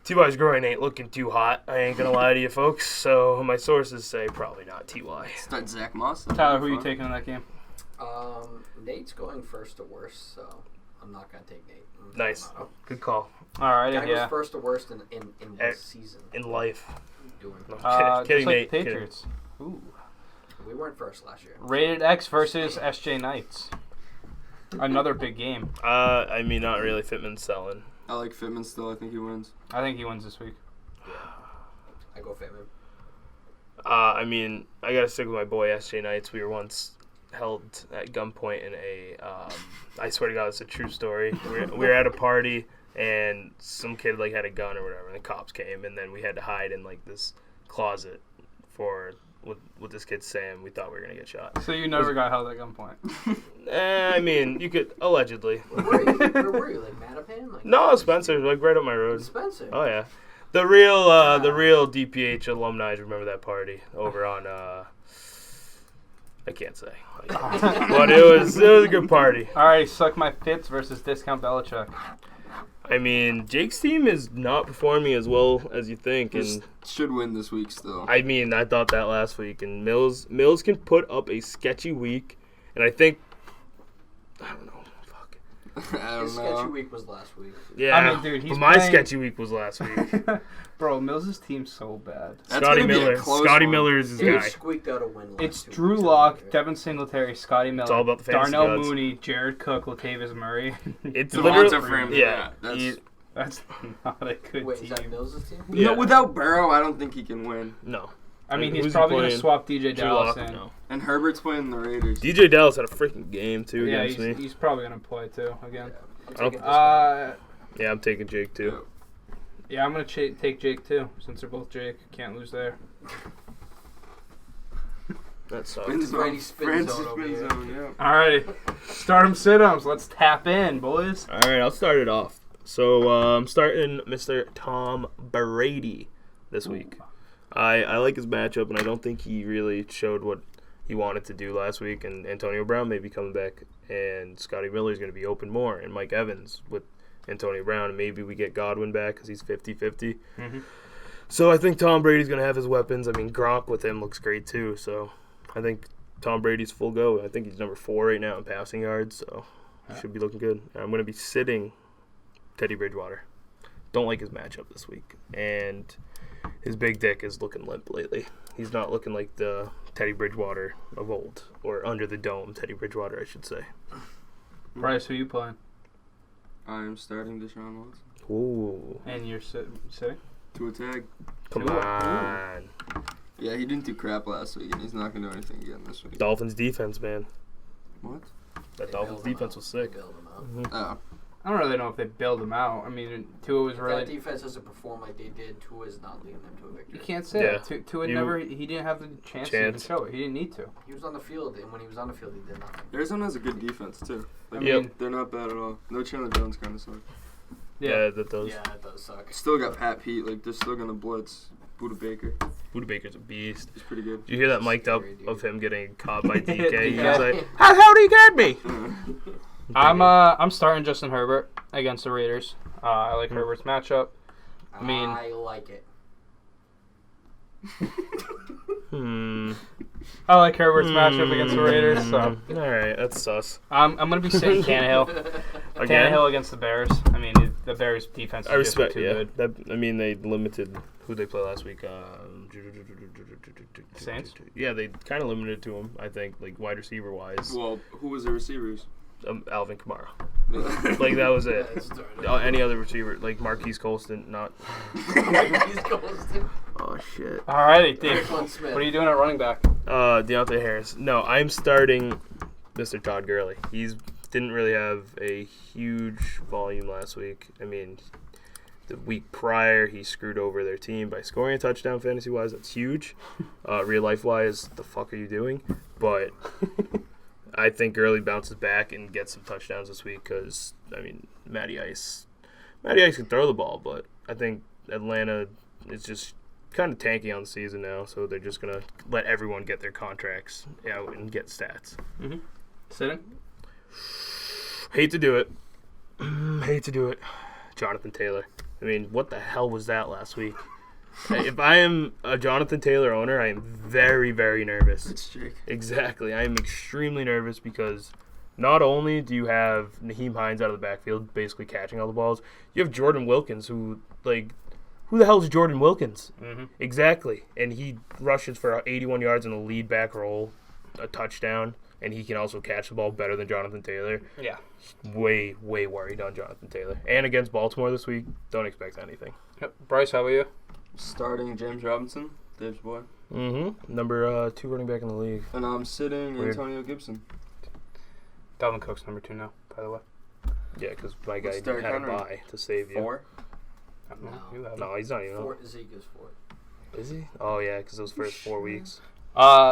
Ty's groin ain't looking too hot. I ain't gonna lie to you, folks. So my sources say probably not Ty. Start Zach Moss. Tyler, who are you taking in that game? Nate's going first to worst, so I'm not gonna take Nate. Nice, good call. All right, Guy yeah. goes first to worst in Eh, this season. In life, Doing. no, Just kidding, like Nate. Patriots. Ooh. We weren't first last year. Rated X versus SJ Knights. Another big game. I mean, not really. Fitman's selling. I like Fitman still. I think he wins. I think he wins this week. I go Fitman. I mean, I gotta stick with my boy SJ Knights. We were once held at gunpoint in a. I swear to God, it's a true story. We were at a party and some kid like had a gun or whatever, and the cops came, and then we had to hide in like this closet for with this kid Sam. We thought we were gonna get shot. So you never got held at gunpoint? I mean, you could allegedly. Where were you? Like Mattapan? Like No, Spencer, like right up my road. Spencer. Oh yeah, the real DPH alumni remember that party over on I can't say, but it was a good party. All right, suck my Fitz versus Discount Belichick. I mean, Jake's team is not performing as well as you think, and Should win this week still. I mean, I thought that last week, and Mills can put up a sketchy week, and I think I don't know. I His don't sketchy know. week was last week. Yeah, I mean, dude, he's but my playing- sketchy week was last week. Bro, Mills' team's so bad. That's Scotty gonna be a Miller. close Scotty one. Miller is his They guy. squeaked out a win last It's 2 Drew weeks, Lock, right? Devin Singletary, Scotty Miller, all about the fantasy Darnell gods. Mooney, Jared Cook, Latavius Murray. It's Devonta literally Freeman. yeah. That's, he- That's not a good Wait, is that team. Mills' team? Yeah. No, without Burrow, I don't think he can win. no. I mean, Who's he's he probably going to playing? swap DJ Drew Dallas Lock? in. No. And Herbert's playing the Raiders. DJ Dallas had a freaking game too Yeah, against me. he's probably going to play too again. I'm I don't- taking this Yeah, I'm taking Jake too. Yeah, I'm going to take Jake too, since they're both Jake. Can't lose there. That Spin sucks. zone. Brady spin Francis zone over spin here. zone, yeah. All right, start 'em, sit 'ems. Let's tap in, boys. All right, I'll start it off. So I'm starting Mr. Tom Brady this week. I like his matchup, and I don't think he really showed what he wanted to do last week. And Antonio Brown may be coming back, and Scotty Miller's going to be open more, and Mike Evans with Antonio Brown, and maybe we get Godwin back because he's 50-50. Mhm. So I think Tom Brady's going to have his weapons. I mean, Gronk with him looks great too. So I think Tom Brady's full go. I think he's number 4 right now in passing yards, so should be looking good. And I'm going to be sitting Teddy Bridgewater. Don't like his matchup this week, and his big dick is looking limp lately. He's not looking like the Teddy Bridgewater of old, or under the dome Teddy Bridgewater, I should say. Bryce, who you playing? I am starting Deshaun Watson Mm-hmm. Ooh, And you're sitting? to a tag. come Ooh. on. Yeah, he didn't do crap last week, and he's not going to do anything again this week. Dolphins defense, man. What? That They Dolphins bailed him defense out. was sick. They bailed him out. Oh. I don't really know if they bailed him out. I mean, Tua was If really. that defense doesn't perform like they did, Tua is not leading them to a victory. You can't say Yeah. that. Tua You- never. He didn't have the chance to even show it. He didn't need to. He was on the field, and when he was on the field, he did nothing. Arizona has a good defense, too. I Like, mean, they're not bad at all. No Chandler Jones kind of suck. Yeah, that does. Yeah, that does suck. Still got Pat Pete. Like, they're still going to blitz Buda Baker. Buda Baker's a beast. He's pretty good. Did you hear that mic'd up Scary, dude. of him getting caught by DK? He Yeah. was like, "How the hell did he get me?" I'm starting Justin Herbert against the Raiders. I like Herbert's matchup. I mean- I like it. I like Herbert's matchup against the Raiders. So All right, that's sus. I'm gonna be sitting Tannehill. Again? Tannehill against the Bears. I mean, the Bears defense is I respect. too Yeah, good. that. I mean, they limited who they play last week. Saints? Yeah, they kind of limited to him. I think, like wide receiver wise, Well, who was the receivers? Alvin Kamara. Like that was it. That's started. Any other receiver, like Marquise Colston, not. He's ghosted. Oh shit. Alrighty, Dave. Antoine Smith. What are you doing at running back? Deontay Harris. No, I'm starting Mr. Todd Gurley. He's didn't really have a huge volume last week. I mean, the week prior he screwed over their team by scoring a touchdown fantasy wise. That's huge. Real life wise, the fuck are you doing? But I think Gurley bounces back and gets some touchdowns this week because I mean Matty Ice can throw the ball, but I think Atlanta is just kind of tanky on the season now, so they're just gonna let everyone get their contracts out and get stats. Sitting? Hate to do it. Jonathan Taylor. I mean, what the hell was that last week? If I am a Jonathan Taylor owner, I am very, very nervous. It's Jake. Exactly. I am extremely nervous because not only do you have Naheem Hines out of the backfield basically catching all the balls, you have Jordan Wilkins who, like, who the hell is Jordan Wilkins? Mm-hmm. Exactly. And he rushes for 81 yards in the lead back roll, a touchdown, and he can also catch the ball better than Jonathan Taylor. Yeah. Way worried on Jonathan Taylor. And against Baltimore this week, don't expect anything. Yep. Bryce, how about you? Starting James Robinson, Dave's boy. Mm-hmm. Number 2 running back in the league. And I'm sitting Weird. Antonio Gibson. Dalvin Cook's number 2 now, by the way. Yeah, because my guy What's had Derrick a Henry? bye to save you. 4. I don't know. No. You have No, he's not even. Four, Zeke is 4. Is he? Oh, yeah, because those first 4 weeks.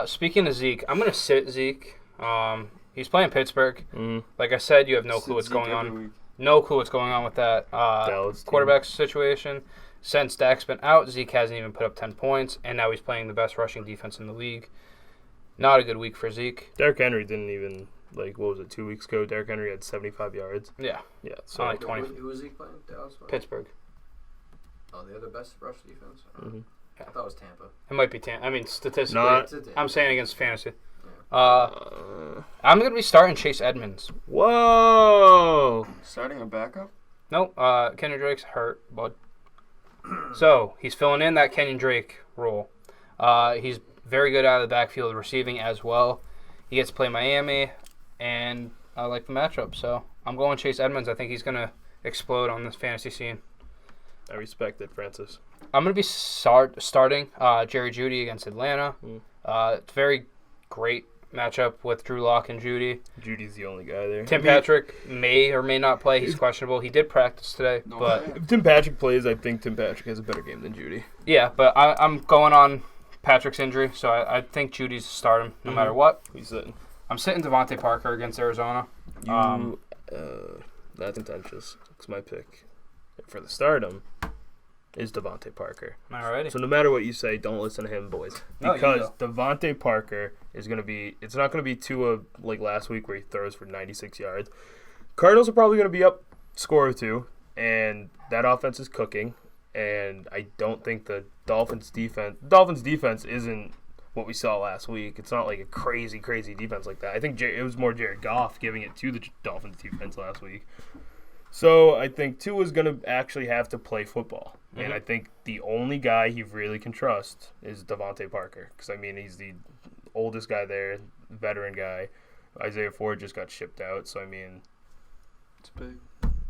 Speaking of Zeke, I'm gonna sit Zeke. He's playing Pittsburgh. Mm-hmm. Like I said, you have no Sit clue what's Zeke going every on. week. No clue what's going on with that Dallas team. quarterback situation. Since Dak's been out, Zeke hasn't even put up 10 points, and now he's playing the best rushing defense in the league. Not a good week for Zeke. Derrick Henry didn't even, what was it, 2 weeks ago? Derrick Henry had 75 yards. Yeah, Yeah, so. Like 20. Who was Zeke playing? Dallas? Pittsburgh. Oh, the other best rush defense? Mhm. I thought it was Tampa. It might be 10. I mean, statistically, Not- It's a Tampa. I'm saying against fantasy. Uh, I'm going to be starting Chase Edmonds. whoa! Starting a backup? Nope, Kenyon Drake's hurt, bud. So, he's filling in that Kenyon Drake role. He's very good out of the backfield receiving as well. He gets to play Miami, and I like the matchup. So, I'm going Chase Edmonds. I think he's going to explode on this fantasy scene. I respect it, Francis. I'm going to be starting Jerry Jeudy against Atlanta. It's a very great matchup with Drew Lock and Jeudy. Judy's the only guy there. Tim Patrick may or may not play. He's questionable. He did practice today, No but way. If Tim Patrick plays, I think Tim Patrick has a better game than Judy. yeah. But I'm going on Patrick's injury, so I think Judy's start him no matter what. Who's sitting? I'm sitting Devontae Parker against Arizona. You, that's contentious. Because my pick for the stardom is Devontae Parker. Alrighty. So no matter what you say, don't listen to him, boys. No, you Because Devontae Parker is going to be – it's not going to be Tua like last week where he throws for 96 yards. Cardinals are probably going to be up score or two, and that offense is cooking. And I don't think the Dolphins' defense isn't what we saw last week. It's not like a crazy defense like that. I think it was more Jared Goff giving it to the Dolphins' defense last week. So I think Tua is going to actually have to play football. And I think the only guy he really can trust is Devontae Parker. Because, I mean, he's the oldest guy there, veteran guy. Isaiah Ford just got shipped out. So, I mean, It's big.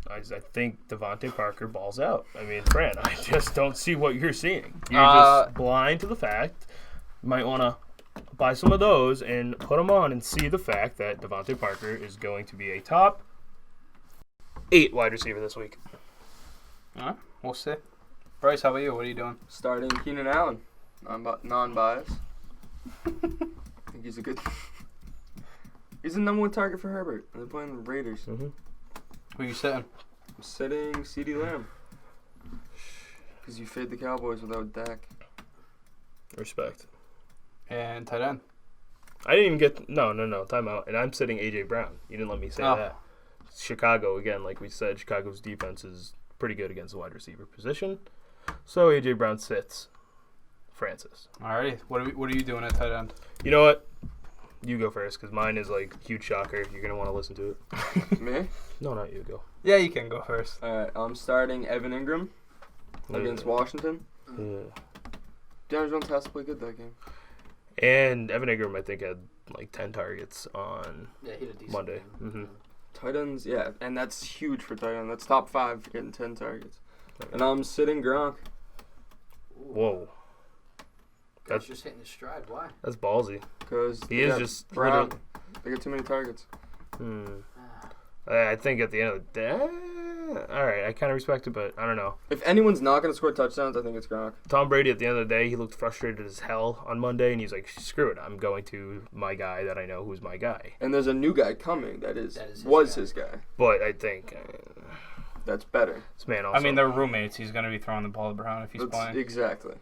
I think Devontae Parker balls out. I mean, Fran, I just don't see what you're seeing. You're just blind to the fact. You might want to buy some of those and put them on and see the fact that Devontae Parker is going to be a top 8 wide receiver this week. All right, we'll see. Bryce, how about you? What are you doing? Starting Keenan Allen. Non-biased. I think he's a good... He's the number 1 target for Herbert. They're playing the Raiders. Mm-hmm. Who are you sitting? I'm sitting CeeDee Lamb. Because you fade the Cowboys without Dak. Respect. And tight end. I didn't even get... No, timeout. And I'm sitting A.J. Brown. You didn't let me say that. Chicago, again, like we said, Chicago's defense is pretty good against the wide receiver position. So A.J. Brown sits Francis. Alrighty. What are you doing at tight end? You know what? You go first, because mine is like huge shocker. You're going to want to listen to it. Me? No, not you. Go. Yeah, you can go first. Alright, I'm starting Evan Ingram against Washington. DeAndre Jones has to play good that game. And Evan Ingram, I think, had like 10 targets on Yeah, he had a decent Monday. game. Mm-hmm. Tight ends, yeah, and that's huge for tight end. That's top 5 for getting 10 targets. And I'm sitting Gronk. Whoa. That's just hitting his stride. Why? That's ballsy. Because He is just Brown. They got too many targets. I think at the end of the day, all right, I kind of respect it, but I don't know. If anyone's not going to score touchdowns, I think it's Gronk. Tom Brady, at the end of the day, he looked frustrated as hell on Monday, and he's like, screw it, I'm going to my guy that I know who's my guy. And there's a new guy coming that was his guy. But I think That's better. this man also... I mean, they're roommates. He's going to be throwing the ball to Brown if he's playing. Exactly.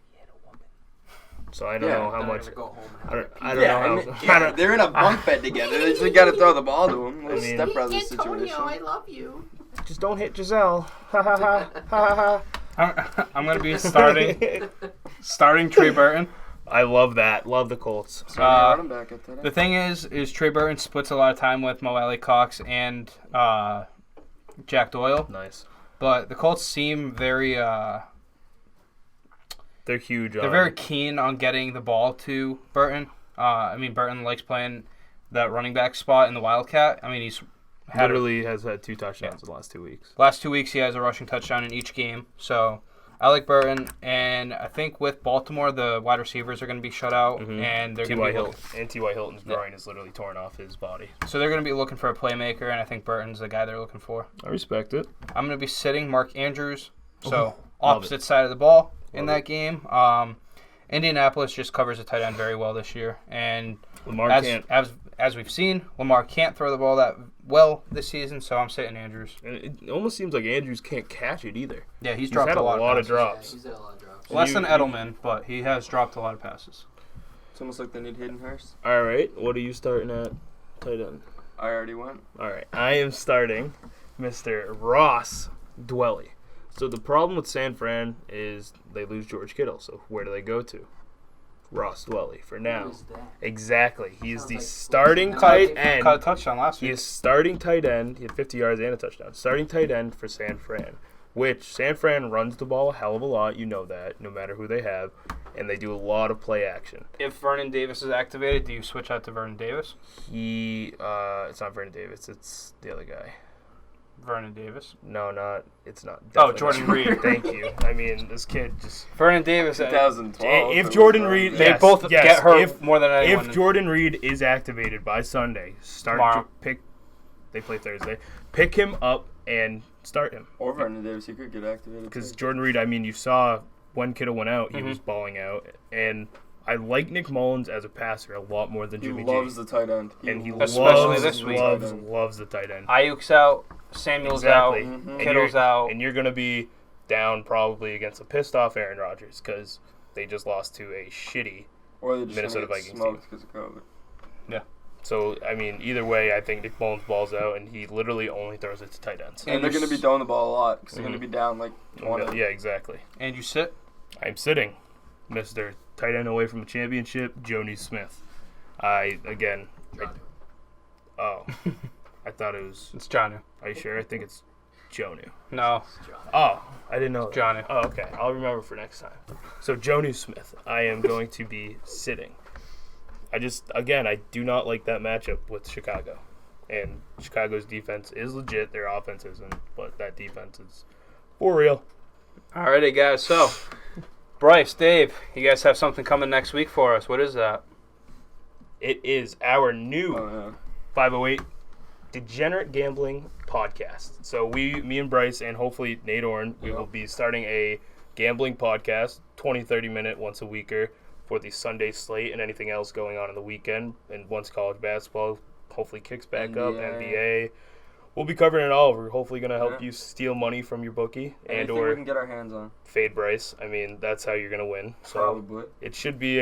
So I don't know how much... Go home and have I don't know how... I don't- they're in a bunk bed together. They just got to throw the ball to him. I mean- Stepbrother situation. love you. Just don't hit Giselle. Ha ha ha. Ha ha I'm going to be starting Trey Burton. I love that. Love the Colts. So running back at that. The thing is Trey Burton splits a lot of time with Mo Alley Cox and Jack Doyle. Nice. But the Colts seem very They're huge. They're very keen on getting the ball to Burton. Burton likes playing that running back spot in the Wildcat. He's literally has had 2 touchdowns in the last 2 weeks. Last 2 weeks, he has a rushing touchdown in each game. So I like Burton, and I think with Baltimore, the wide receivers are going to be shut out, and they're going to be T.Y. Hilton's groin is literally torn off his body. So they're going to be looking for a playmaker, and I think Burton's the guy they're looking for. I respect it. I'm going to be sitting Mark Andrews, so opposite side of the ball in that game. Indianapolis just covers the tight end very well this year, and as we've seen, Lamar can't throw the ball that well this season, so I'm sitting Andrews. And it almost seems like Andrews can't catch it either. Yeah, he's dropped had a lot of drops. Yeah, he's had a lot of drops. Less than Edelman, but he has dropped a lot of passes. It's almost like they need Hayden Hurst. All right, what are you starting at tight end? I already went. All right, I am starting Mr. Ross Dwelly. So the problem with San Fran is they lose George Kittle, so where do they go to? Ross Dwelly for now. Who is that? Exactly. He's Sounds the like starting Wilson. tight end. Caught a touchdown last He week. is starting tight end. He had 50 yards and a touchdown. Starting tight end for San Fran, which San Fran runs the ball a hell of a lot. You know that, no matter who they have. And they do a lot of play action. If Vernon Davis is activated, do you switch out to Vernon Davis? It's not Vernon Davis. It's the other guy. Vernon Davis? No, it's not. Oh, Definitely Jordan not. Reed. Thank you. This kid just... Vernon Davis. 2012. If Jordan Reed... They yes, both yes, get hurt more than anyone. If Jordan Reed is activated by Sunday, they play Thursday. Pick him up and start him. Or Vernon Davis, he could get activated. Because Jordan Reed, you saw when Kittle went out, he was balling out. And I like Nick Mullins as a passer a lot more than Jimmy G. He loves the tight end. Especially this week. Loves the tight end. Ayuk's out. Samuel's out. Kittle's out. And you're going to be down probably against a pissed-off Aaron Rodgers because they just lost to a shitty Minnesota Vikings team. Because of COVID. Yeah. So, either way, I think Nick Mullins balls out, and he literally only throws it to tight ends. And they're going to be throwing the ball a lot because they're going to be down like 20. Yeah, exactly. And you sit? I'm sitting, Mr. Tight end away from the championship, Joni Smith. I thought it was... It's Jonnu. Are you sure? I think it's Jonu. No. Oh, I didn't know. Jonnu. Oh, okay. I'll remember for next time. So, Jonu Smith, I am going to be sitting. I do not like that matchup with Chicago. And Chicago's defense is legit. Their offense isn't. But that defense is for real. Alrighty, guys. So, Bryce, Dave, you guys have something coming next week for us. What is that? It is our new 508 Degenerate Gambling Podcast. So me and Bryce, and hopefully Nate Orn, we will be starting a gambling podcast, 20, 30-minute once a weeker for the Sunday slate and anything else going on in the weekend. And once college basketball hopefully kicks back up, NBA. We'll be covering it all. We're hopefully going to help you steal money from your bookie Anything we can get our hands on. Fade Bryce. That's how you're going to win. So Probably. It should be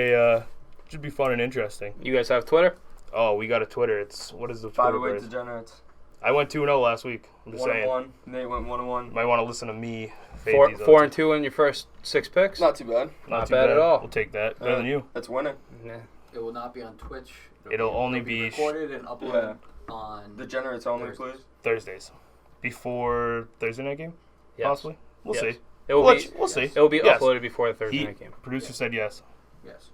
should be fun and interesting. You guys have Twitter? Oh, we got a Twitter. What is the Twitter? 508 Degenerates. I went 2-0 last week. I'm just saying. 1-1. Nate went 1-1. Might want to listen to me. 4-2 in your first 6 picks? Not too bad. Not too bad at all. We'll take that. Better than you. That's winning. Yeah. It will not be on Twitch. It'll only be be recorded and uploaded on Degenerates only, Thursdays. please. Thursdays. Before Thursday night game? Yes. Possibly. We'll Yes. see. We'll see. It will be Yes. uploaded before the Thursday night game. Producer said yes. Yes.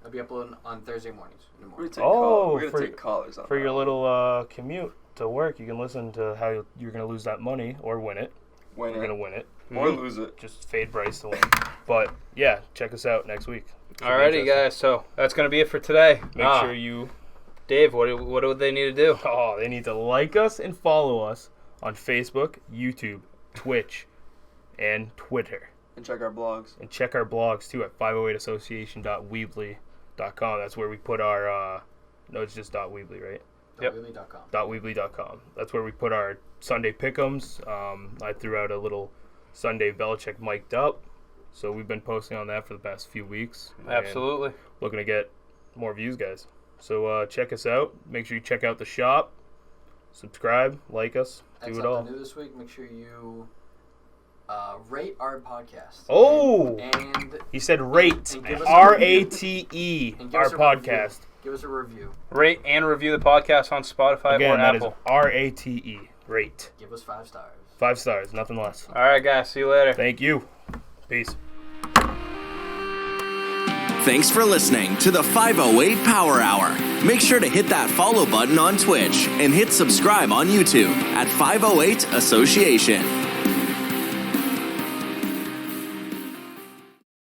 It'll be uploaded on Thursday mornings. In the We're morning. going to take callers on For that your one. little commute to work, you can listen to how you're going to lose that money or win it. Win You're it. going to win it. Or lose it. Just fade Bryce to win. But, yeah, check us out next week. Should be Alrighty, interesting. guys. So that's going to be it for today. Make sure you... Dave, what do they need to do? Oh, they need to like us and follow us on Facebook, YouTube, Twitch, and Twitter. And check our blogs. And check our blogs, too, at 508association.weebly.com. That's where we put our... no, it's just .weebly, right? Yep. .weebly.com. That's where we put our Sunday pick'ems. I threw out a little Sunday Belichick mic'd up. So we've been posting on that for the past few weeks. Absolutely. Looking to get more views, guys. So check us out. Make sure you check out the shop. Subscribe, like us, do it all. Something new this week. Make sure you rate our podcast. Oh! And He said rate. and give us a R-A-T-E. and give Our us a podcast. give us a review. Rate and review the podcast on Spotify Again, or that Apple. is R-A-T-E. Rate. Give us 5 stars. 5 stars, nothing less. All right, guys. See you later. Thank you. Peace. Thanks for listening to the 508 Power Hour. Make sure to hit that follow button on Twitch and hit subscribe on YouTube at 508 Association.